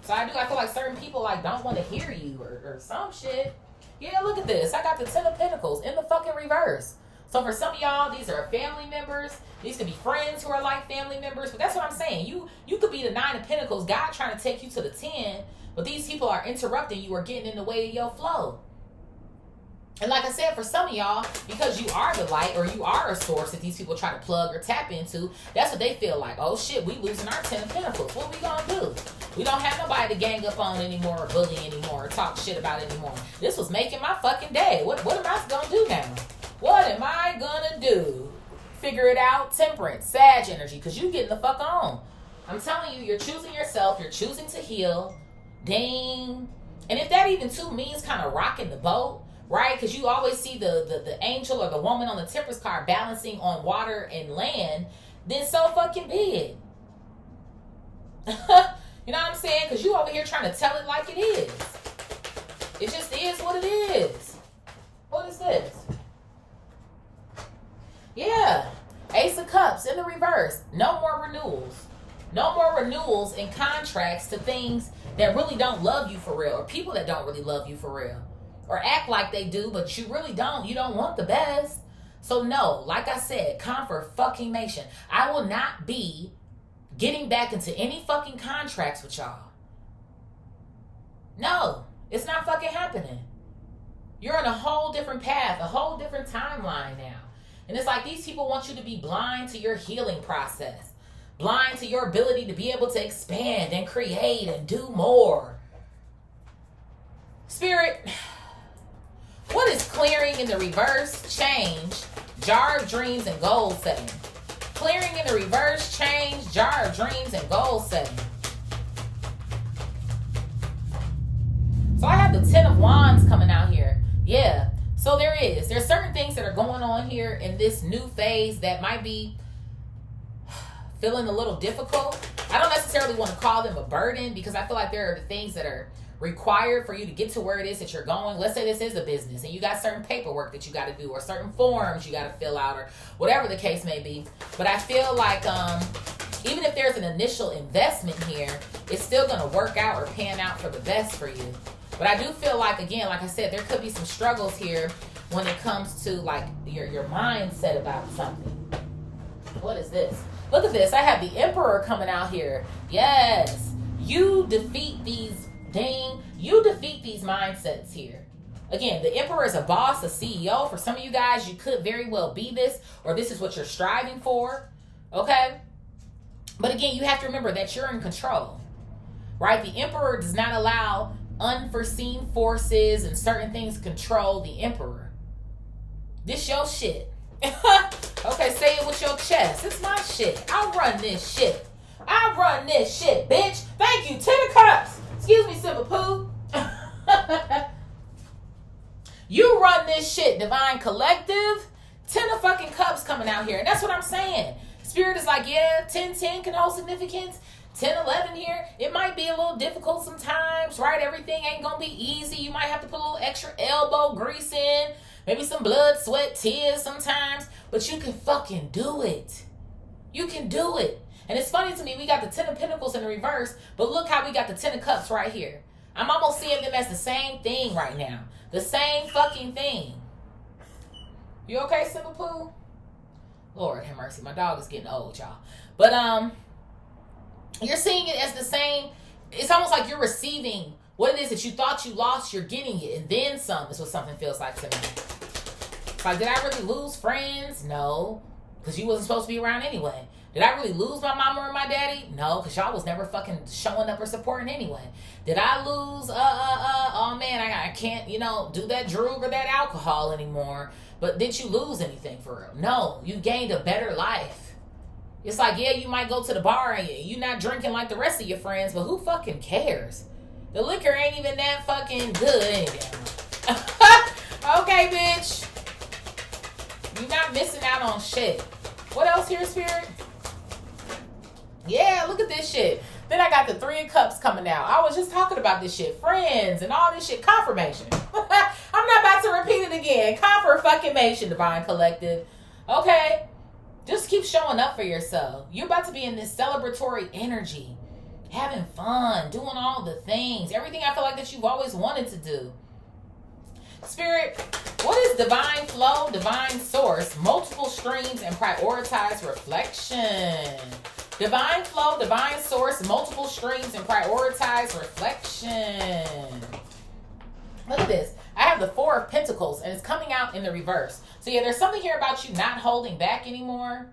Speaker 1: So I feel like certain people like don't want to hear you or some shit. Yeah, look at this. I got the 10 of Pentacles in the fucking reverse. So for some of y'all, these are family members. These could be friends who are like family members. But that's what I'm saying. You could be the 9 of Pentacles, God trying to take you to the 10, but these people are interrupting you or getting in the way of your flow. And like I said, for some of y'all, because you are the light or you are a source that these people try to plug or tap into, that's what they feel like. Oh shit, we losing our 10 of Pentacles. What we gonna do? We don't have nobody to gang up on anymore or bully anymore or talk shit about anymore. This was making my fucking day. What am I gonna do now? What am I gonna do? Figure it out. Temperance, Sag energy, because you getting the fuck on. I'm telling you, you're choosing yourself. You're choosing to heal. Ding. And if that even too means kind of rocking the boat, right? Because you always see the angel or the woman on the Temperance card balancing on water and land, then so fucking be it. You know what I'm saying? Because you over here trying to tell it like it is. It just is what it is. What is this? Yeah. Ace of Cups in the reverse. No more renewals. No more renewals and contracts to things that really don't love you for real, or people that don't really love you for real, or act like they do, but you really don't. You don't want the best. So no, like I said, confirmation. I will not be getting back into any fucking contracts with y'all. No, it's not fucking happening. You're on a whole different path, a whole different timeline now. And it's like these people want you to be blind to your healing process. Blind to your ability to be able to expand and create and do more. Spirit, what is clearing in the reverse? Change, jar of dreams, and goal setting. Clearing in the reverse, change, jar of dreams, and goal setting. So I have the 10 of Wands coming out here. Yeah. So there's certain things that are going on here in this new phase that might be feeling a little difficult. I don't necessarily want to call them a burden, because I feel like there are the things that are required for you to get to where it is that you're going. Let's say this is a business and you got certain paperwork that you got to do, or certain forms you got to fill out, or whatever the case may be. But I feel like even if there's an initial investment here, it's still going to work out or pan out for the best for you. But I do feel like, again, like I said, there could be some struggles here when it comes to like your mindset about something. What is this? Look at this. I have the Emperor coming out here. Yes. You defeat these mindsets here. Again, the Emperor is a boss, a CEO. For some of you guys, you could very well be this, or this is what you're striving for. Okay? But again, you have to remember that you're in control. Right? The Emperor does not allow unforeseen forces and certain things to control the Emperor. This your shit. Okay, say it with your chest. It's my shit. I run this shit. I run this shit, bitch. Thank you. 10 of Cups. Excuse me, Simple Pooh. You run this shit, Divine Collective. 10 of fucking Cups coming out here. And that's what I'm saying. Spirit is like, yeah, 10-10 can hold significance. 10-11 here, it might be a little difficult sometimes, right? Everything ain't gonna be easy. You might have to put a little extra elbow grease in. Maybe some blood, sweat, tears sometimes. But you can fucking do it. You can do it. And it's funny to me, we got the 10 of Pentacles in the reverse, but look how we got the 10 of Cups right here. I'm almost seeing them as the same thing right now. The same fucking thing. You okay, Simple Pooh? Lord have mercy. My dog is getting old, y'all. But, you're seeing it as the same. It's almost like you're receiving what it is that you thought you lost. You're getting it, and then some is what something feels like to me. It's like, did I really lose friends? No, because you wasn't supposed to be around anyway. Did I really lose my mama or my daddy? No, because y'all was never fucking showing up or supporting anyway. Did I lose, oh man, I can't, do that drug or that alcohol anymore. But did you lose anything for real? No, you gained a better life. It's like, yeah, you might go to the bar and you're not drinking like the rest of your friends, but who fucking cares? The liquor ain't even that fucking good anyway. Okay, bitch. You're not missing out on shit. What else here, Spirit? Yeah, look at this shit. Then I got the 3 of Cups coming out. I was just talking about this shit. Friends and all this shit. Confirmation. I'm not about to repeat it again. Confirmation, Divine Collective. Okay? Just keep showing up for yourself. You're about to be in this celebratory energy. Having fun. Doing all the things. Everything I feel like that you've always wanted to do. Spirit, what is divine flow, divine source, multiple streams, and prioritize reflection? Divine flow, divine source, multiple streams, and prioritize reflection. Look at this. I have the Four of Pentacles, and it's coming out in the reverse. So yeah, there's something here about you not holding back anymore.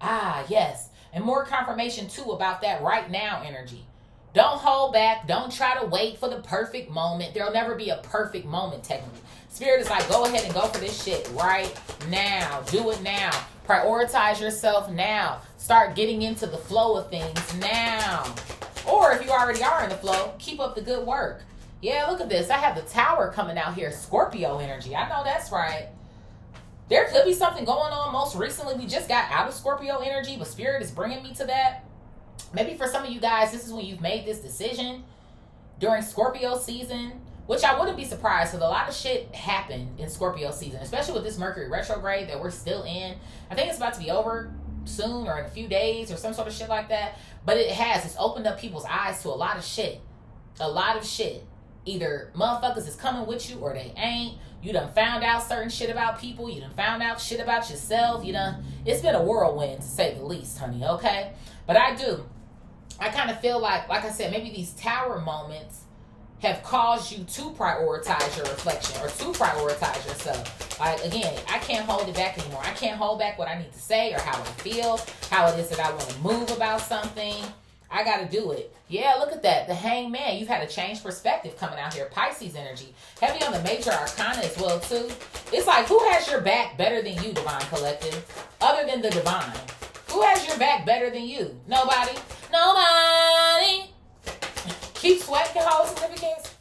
Speaker 1: Ah, yes. And more confirmation, too, about that right now energy. Don't hold back. Don't try to wait for the perfect moment. There'll never be a perfect moment, technically. Spirit is like, go ahead and go for this shit right now. Do it now. Prioritize yourself now. Start getting into the flow of things now. Or if you already are in the flow, keep up the good work. Yeah, look at this. I have the Tower coming out here. Scorpio energy. I know that's right. There could be something going on. Most recently, we just got out of Scorpio energy, but Spirit is bringing me to that. Maybe for some of you guys, this is when you've made this decision during Scorpio season, which I wouldn't be surprised because a lot of shit happened in Scorpio season, especially with this Mercury retrograde that we're still in. I think it's about to be over soon or in a few days or some sort of shit like that. But it's opened up people's eyes to a lot of shit. A lot of shit. Either motherfuckers is coming with you or they ain't. You done found out certain shit about people. You done found out shit about yourself. It's been a whirlwind to say the least, honey, okay? But I kind of feel like I said, maybe these Tower moments have caused you to prioritize your reflection or to prioritize yourself. Like, again, I can't hold it back anymore. I can't hold back what I need to say or how I feel, how it is that I want to move about something. I got to do it. Yeah, look at that. The Hangman. You've had a changed perspective coming out here. Pisces energy. Heavy on the major arcana as well, too. It's like, who has your back better than you, Divine Collective? Other than the Divine. Who has your back better than you? Nobody. Nobody. Keep sweating, hold significance.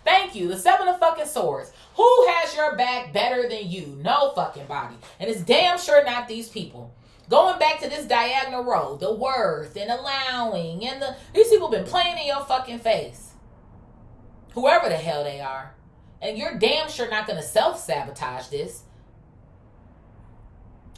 Speaker 1: Thank you. The Seven of fucking Swords. Who has your back better than you? No fucking body. And it's damn sure not these people. Going back to this diagonal row, the worth and allowing, and these people been playing in your fucking face. Whoever the hell they are. And you're damn sure not going to self-sabotage this.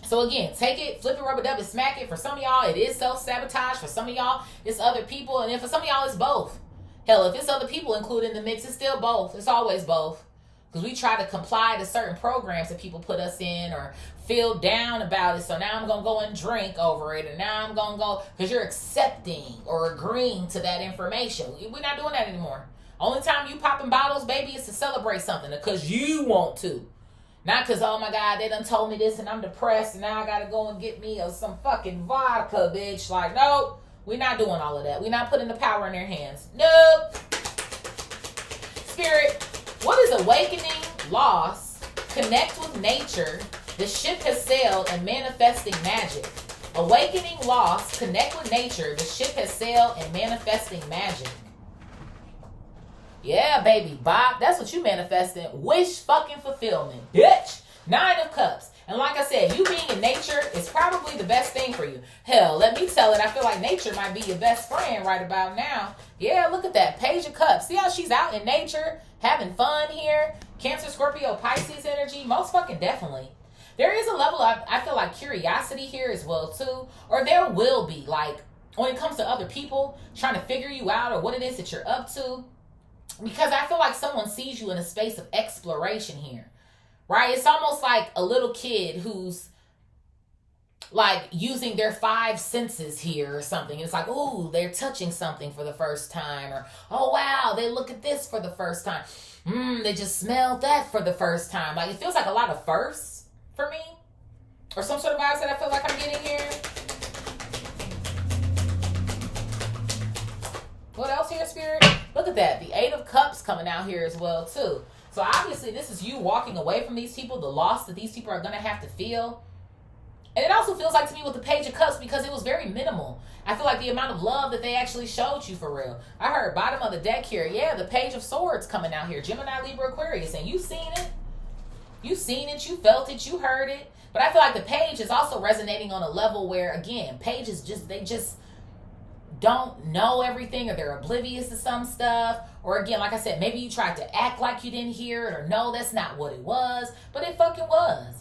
Speaker 1: So again, take it, flip it, rub it, dub it, smack it. For some of y'all, it is self-sabotage. For some of y'all, it's other people. And then for some of y'all, it's both. Hell, if it's other people included in the mix, it's still both. It's always both. Because we try to comply to certain programs that people put us in or feel down about it. So now I'm going to go and drink over it. And now I'm going to go, because you're accepting or agreeing to that information. We're not doing that anymore. Only time you popping bottles, baby, is to celebrate something because you want to. Not because, oh my God, they done told me this and I'm depressed and now I got to go and get me some fucking vodka, bitch. Like, nope, we're not doing all of that. We're not putting the power in their hands. Nope. Spirit, what is awakening, loss, connect with nature, the ship has sailed, and manifesting magic? Awakening, loss, connect with nature, the ship has sailed, and manifesting magic. Yeah, baby, Bob, that's what you manifesting. Wish fucking fulfillment, bitch. 9 of Cups. And like I said, you being in nature is probably the best thing for you. Hell, let me tell it, I feel like nature might be your best friend right about now. Yeah, look at that. Page of Cups. See how she's out in nature, having fun here? Cancer, Scorpio, Pisces energy. Most fucking definitely. There is a level of, I feel like, curiosity here as well, too. Or there will be, like, when it comes to other people trying to figure you out or what it is that you're up to. Because I feel like someone sees you in a space of exploration here. Right? It's almost like a little kid who's like using their 5 senses here or something. It's like, ooh, they're touching something for the first time. Or, oh, wow, they look at this for the first time. They just smelled that for the first time. Like, it feels like a lot of firsts for me. Or some sort of vibes that I feel like I'm getting here. What else here, Spirit? Look at that. The 8 of Cups coming out here as well, too. So obviously this is you walking away from these people, the loss that these people are going to have to feel. And it also feels like to me with the Page of Cups because it was very minimal. I feel like the amount of love that they actually showed you for real. I heard bottom of the deck here. Yeah, the Page of Swords coming out here. Gemini, Libra, Aquarius. And you've seen it. You've seen it. You felt it. You heard it. But I feel like the Page is also resonating on a level where, again, pages they just don't know everything or they're oblivious to some stuff. Or again, like I said, maybe you tried to act like you didn't hear it or no, that's not what it was. But it fucking was.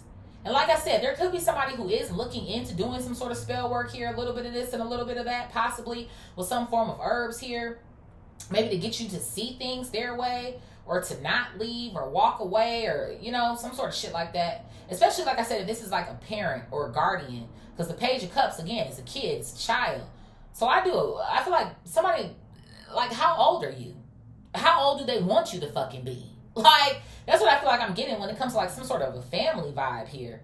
Speaker 1: And like I said, there could be somebody who is looking into doing some sort of spell work here, a little bit of this and a little bit of that, possibly with some form of herbs here, maybe to get you to see things their way, or to not leave or walk away or, you know, some sort of shit like that. Especially, like I said, if this is like a parent or a guardian. Because the Page of Cups, again, is a kid, it's a child. So I feel like somebody, like, how old are you? How old do they want you to fucking be? Like, that's what I feel like I'm getting when it comes to like some sort of a family vibe here.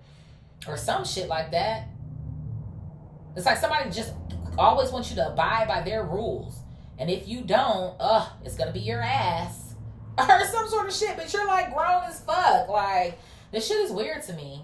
Speaker 1: Or some shit like that. It's like somebody just always wants you to abide by their rules. And if you don't, it's going to be your ass. Or some sort of shit. But you're like grown as fuck. Like, this shit is weird to me.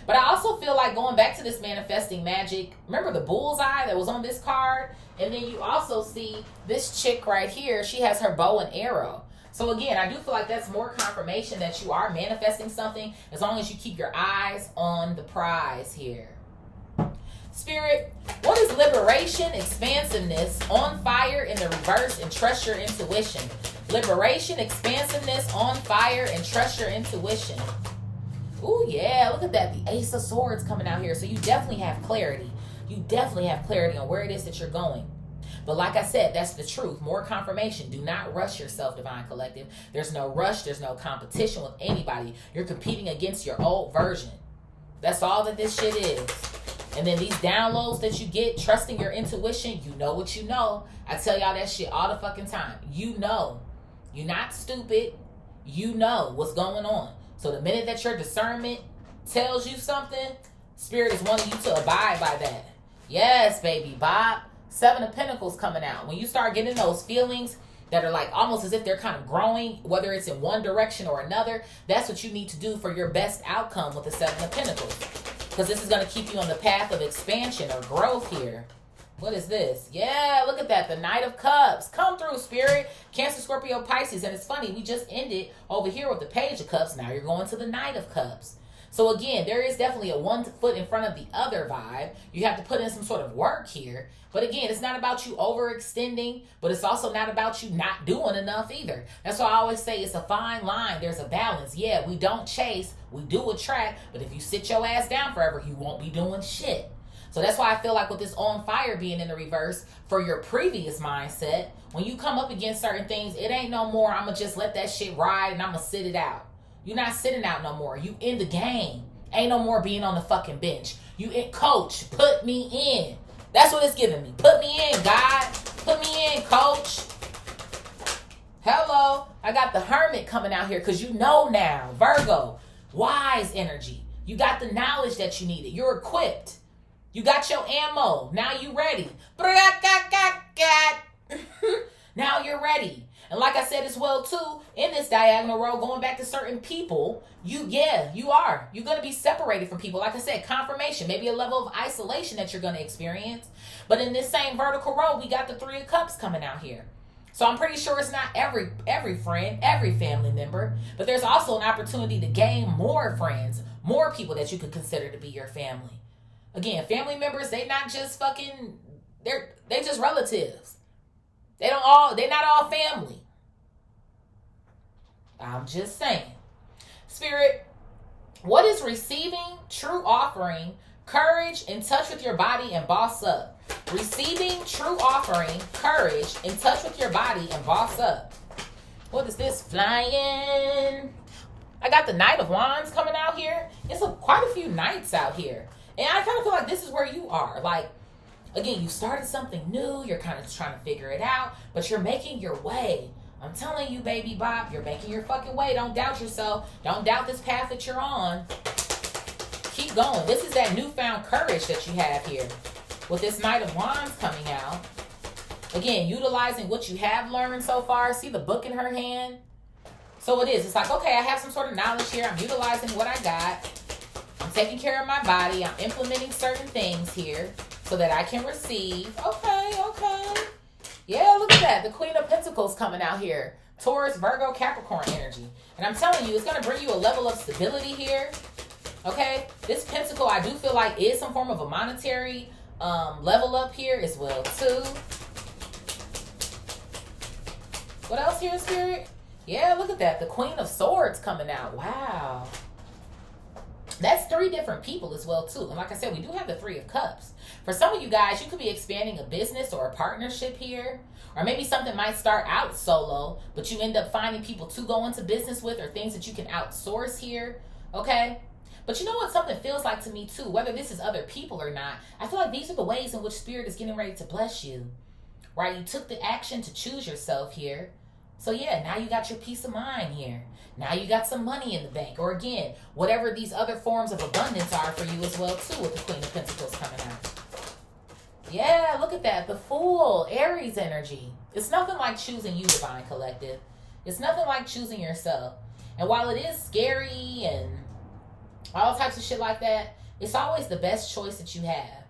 Speaker 1: But I also feel like going back to this manifesting magic. Remember the bullseye that was on this card? And then you also see this chick right here. She has her bow and arrow. So again, I do feel like that's more confirmation that you are manifesting something as long as you keep your eyes on the prize here. Spirit, what is liberation, expansiveness, on fire in the reverse, and trust your intuition? Liberation, expansiveness, on fire, and trust your intuition. Ooh, yeah, look at that. The Ace of Swords coming out here. So you definitely have clarity. You definitely have clarity on where it is that you're going. But like I said, that's the truth. More confirmation. Do not rush yourself, Divine Collective. There's no rush. There's no competition with anybody. You're competing against your old version. That's all that this shit is. And then these downloads that you get, trusting your intuition, you know what you know. I tell y'all that shit all the fucking time. You know. You're not stupid. You know what's going on. So the minute that your discernment tells you something, Spirit is wanting you to abide by that. Yes, baby, Bob. 7 of Pentacles coming out. When you start getting those feelings that are like almost as if they're kind of growing, whether it's in one direction or another, that's what you need to do for your best outcome with the 7 of Pentacles. Because this is going to keep you on the path of expansion or growth here. What is this? Yeah, look at that. The Knight of Cups. Come through, Spirit. Cancer, Scorpio, Pisces. And it's funny, we just ended over here with the Page of Cups. Now you're going to the Knight of Cups. So again, there is definitely a one foot in front of the other vibe. You have to put in some sort of work here. But again, it's not about you overextending, but it's also not about you not doing enough either. That's why I always say it's a fine line. There's a balance. Yeah, we don't chase, we do attract. But if you sit your ass down forever, you won't be doing shit. So that's why I feel like with this on fire being in the reverse for your previous mindset, when you come up against certain things, it ain't no more, I'm going to just let that shit ride and I'm going to sit it out. You're not sitting out no more. You in the game. Ain't no more being on the fucking bench. You in, coach, put me in. That's what it's giving me. Put me in, God. Put me in, coach. Hello. I got the Hermit coming out here because you know now. Virgo. Wise energy. You got the knowledge that you needed. You're equipped. You got your ammo. Now you ready. Now you're ready. And like I said as well, too, in this diagonal row, going back to certain people, you are. You're going to be separated from people. Like I said, confirmation, maybe a level of isolation that you're going to experience. But in this same vertical row, we got the 3 of Cups coming out here. So I'm pretty sure it's not every friend, every family member, but there's also an opportunity to gain more friends, more people that you could consider to be your family. Again, family members, they not just fucking, they just relatives. They're not all family. I'm just saying. Spirit, what is receiving, true offering, courage, in touch with your body, and boss up? Receiving, true offering, courage, in touch with your body, and boss up. What is this? Flying. I got the Knight of Wands coming out here. It's quite a few knights out here. And I kind of feel like this is where you are. Like, again, you started something new. You're kind of trying to figure it out. But you're making your way. I'm telling you, baby Bob, you're making your fucking way. Don't doubt yourself. Don't doubt this path that you're on. Keep going. This is that newfound courage that you have here. With this Knight of Wands coming out. Again, utilizing what you have learned so far. See the book in her hand? So it is. It's like, okay, I have some sort of knowledge here. I'm utilizing what I got. I'm taking care of my body. I'm implementing certain things here so that I can receive. Okay. Yeah, look at that. The Queen of Pentacles coming out here. Taurus, Virgo, Capricorn energy. And I'm telling you, it's going to bring you a level of stability here. Okay? This Pentacle, I do feel like is some form of a monetary level up here as well, too. What else here, Spirit? Yeah, look at that. The Queen of Swords coming out. Wow. That's 3 different people as well, too. And like I said, we do have the 3 of Cups. For some of you guys, you could be expanding a business or a partnership here. Or maybe something might start out solo, but you end up finding people to go into business with or things that you can outsource here, okay? But you know what something feels like to me, too? Whether this is other people or not, I feel like these are the ways in which Spirit is getting ready to bless you. Right? You took the action to choose yourself here. So yeah, now you got your peace of mind here. Now you got some money in the bank. Or again, whatever these other forms of abundance are for you as well too, with the Queen of Pentacles coming out. Yeah, look at that. The Fool, Aries energy. It's nothing like choosing you, Divine Collective. It's nothing like choosing yourself. And while it is scary and all types of shit like that, it's always the best choice that you have.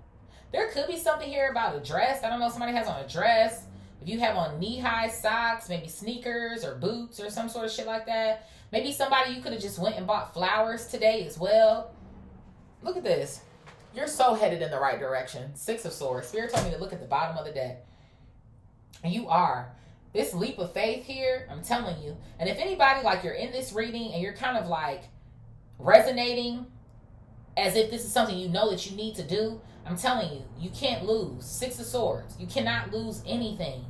Speaker 1: There could be something here about a dress. I don't know if somebody has on a dress. If you have on knee-high socks, maybe sneakers or boots or some sort of shit like that. Maybe somebody you could have just went and bought flowers today as well. Look at this. You're so headed in the right direction. 6 of Swords. Spirit told me to look at the bottom of the deck. And you are. This leap of faith here, I'm telling you. And if anybody, like you're in this reading and you're kind of like resonating as if this is something you know that you need to do, I'm telling you, you can't lose. 6 of Swords. You cannot lose anything.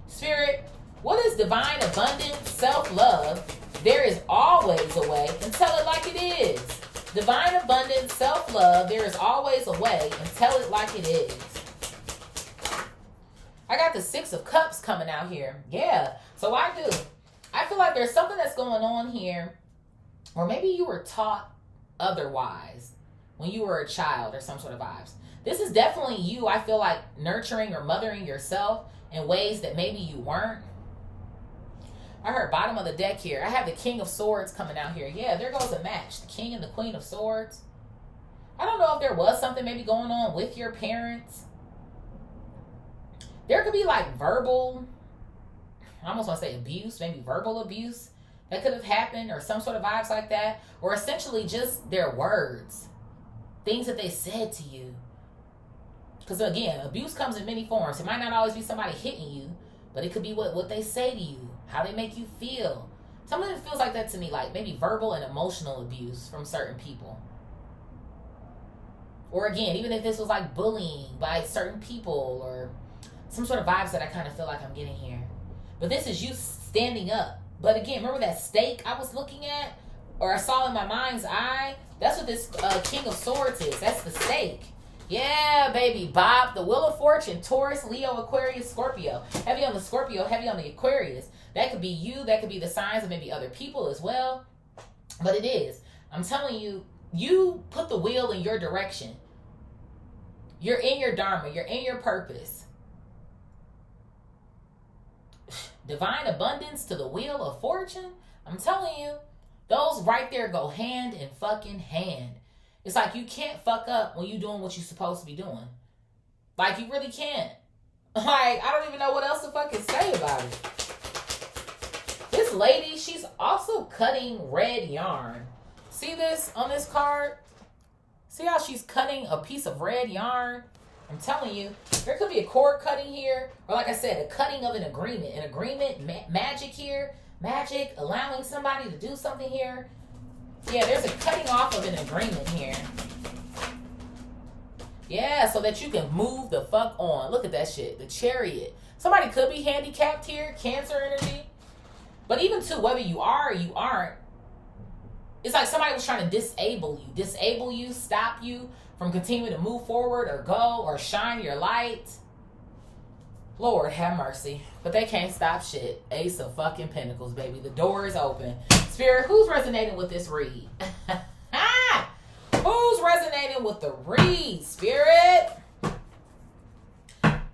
Speaker 1: Spirit, what is divine abundance, self-love? There is always a way, and tell it like it is. Divine abundance, self-love, there is always a way, and tell it like it is. I got the 6 of Cups coming out here. Yeah, so I do. I feel like there's something that's going on here, or maybe you were taught otherwise when you were a child or some sort of vibes. This is definitely you, I feel like, nurturing or mothering yourself in ways that maybe you weren't. I heard bottom of the deck here. I have the King of Swords coming out here. Yeah, there goes a match. The King and the Queen of Swords. I don't know if there was something maybe going on with your parents. There could be like verbal, I almost want to say abuse, maybe verbal abuse that could have happened or some sort of vibes like that. Or essentially just their words. Things that they said to you. Because again, abuse comes in many forms. It might not always be somebody hitting you, but it could be what they say to you, how they make you feel. Something that feels like that to me, like maybe verbal and emotional abuse from certain people. Or again, even if this was like bullying by certain people or some sort of vibes that I kind of feel like I'm getting here. But this is you standing up. But again, remember that stake I was looking at? Or I saw in my mind's eye? That's what this King of Swords is. That's the stake. Yeah, baby. Bob, the Wheel of Fortune, Taurus, Leo, Aquarius, Scorpio. Heavy on the Scorpio, heavy on the Aquarius. That could be you. That could be the signs of maybe other people as well. But it is. I'm telling you, you put the wheel in your direction. You're in your dharma. You're in your purpose. Divine abundance to the Wheel of Fortune. I'm telling you, those right there go hand in fucking hand. It's like you can't fuck up when you're doing what you're supposed to be doing. Like, you really can't. Like, I don't even know what else to fucking say about it. This lady, she's also cutting red yarn. See this on this card? See how she's cutting a piece of red yarn? I'm telling you, there could be a cord cutting here. Or like I said, a cutting of an agreement. An agreement, magic here. Magic, allowing somebody to do something here. Yeah, there's a cutting off of an agreement here. Yeah, so that you can move the fuck on. Look at that shit. The Chariot. Somebody could be handicapped here. Cancer energy. But even too, whether you are or you aren't, it's like somebody was trying to disable you. Disable you, stop you from continuing to move forward or go or shine your light. Lord have mercy. But they can't stop shit. Ace of fucking Pentacles, baby. The door is open. Spirit, who's resonating with this read? Who's resonating with the read, Spirit?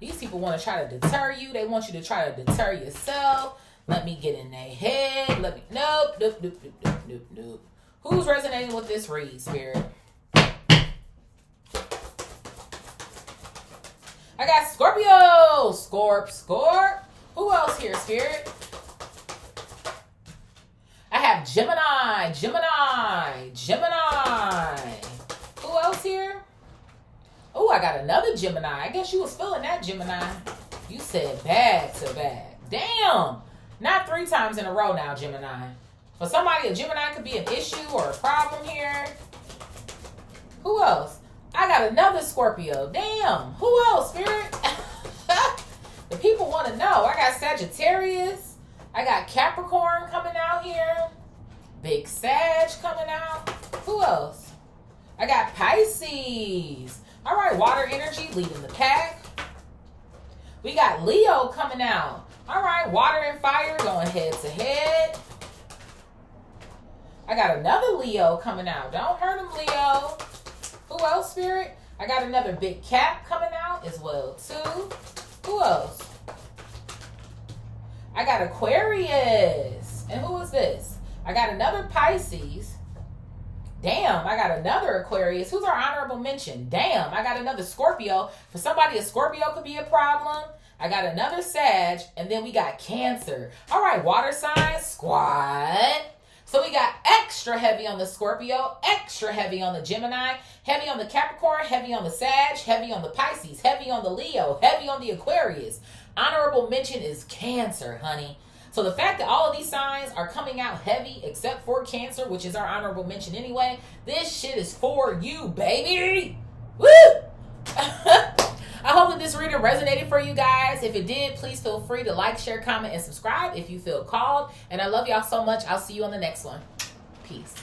Speaker 1: These people want to try to deter you. They want you to try to deter yourself. Let me get in their head. Nope. Who's resonating with this read, Spirit? I got Scorpio. Scorp. Who else here, Spirit? I have Gemini. Who else here? Oh, I got another Gemini. I guess you was feeling that, Gemini. You said bag to bag. Damn. Not 3 times in a row now, Gemini. For somebody, a Gemini could be an issue or a problem here. Who else? I got another Scorpio. Damn. Who else, Spirit? The people want to know. I got Sagittarius. I got Capricorn coming out here. Big Sag coming out. Who else? I got Pisces. All right, water energy leading the pack. We got Leo coming out. All right, water and fire going head to head. I got another Leo coming out. Don't hurt him, Leo. Who else, Spirit? I got another big Cap coming out as well, too. Who else? I got Aquarius. And who is this? I got another Pisces. Damn, I got another Aquarius. Who's our honorable mention? Damn, I got another Scorpio. For somebody, a Scorpio could be a problem. I got another Sag, and then we got Cancer. All right, water signs, squad. So we got extra heavy on the Scorpio, extra heavy on the Gemini, heavy on the Capricorn, heavy on the Sag, heavy on the Pisces, heavy on the Leo, heavy on the Aquarius. Honorable mention is Cancer, honey. So the fact that all of these signs are coming out heavy, except for Cancer, which is our honorable mention anyway, this shit is for you, baby. Woo! I hope that this reading resonated for you guys. If it did, please feel free to like, share, comment, and subscribe if you feel called. And I love y'all so much. I'll see you on the next one. Peace.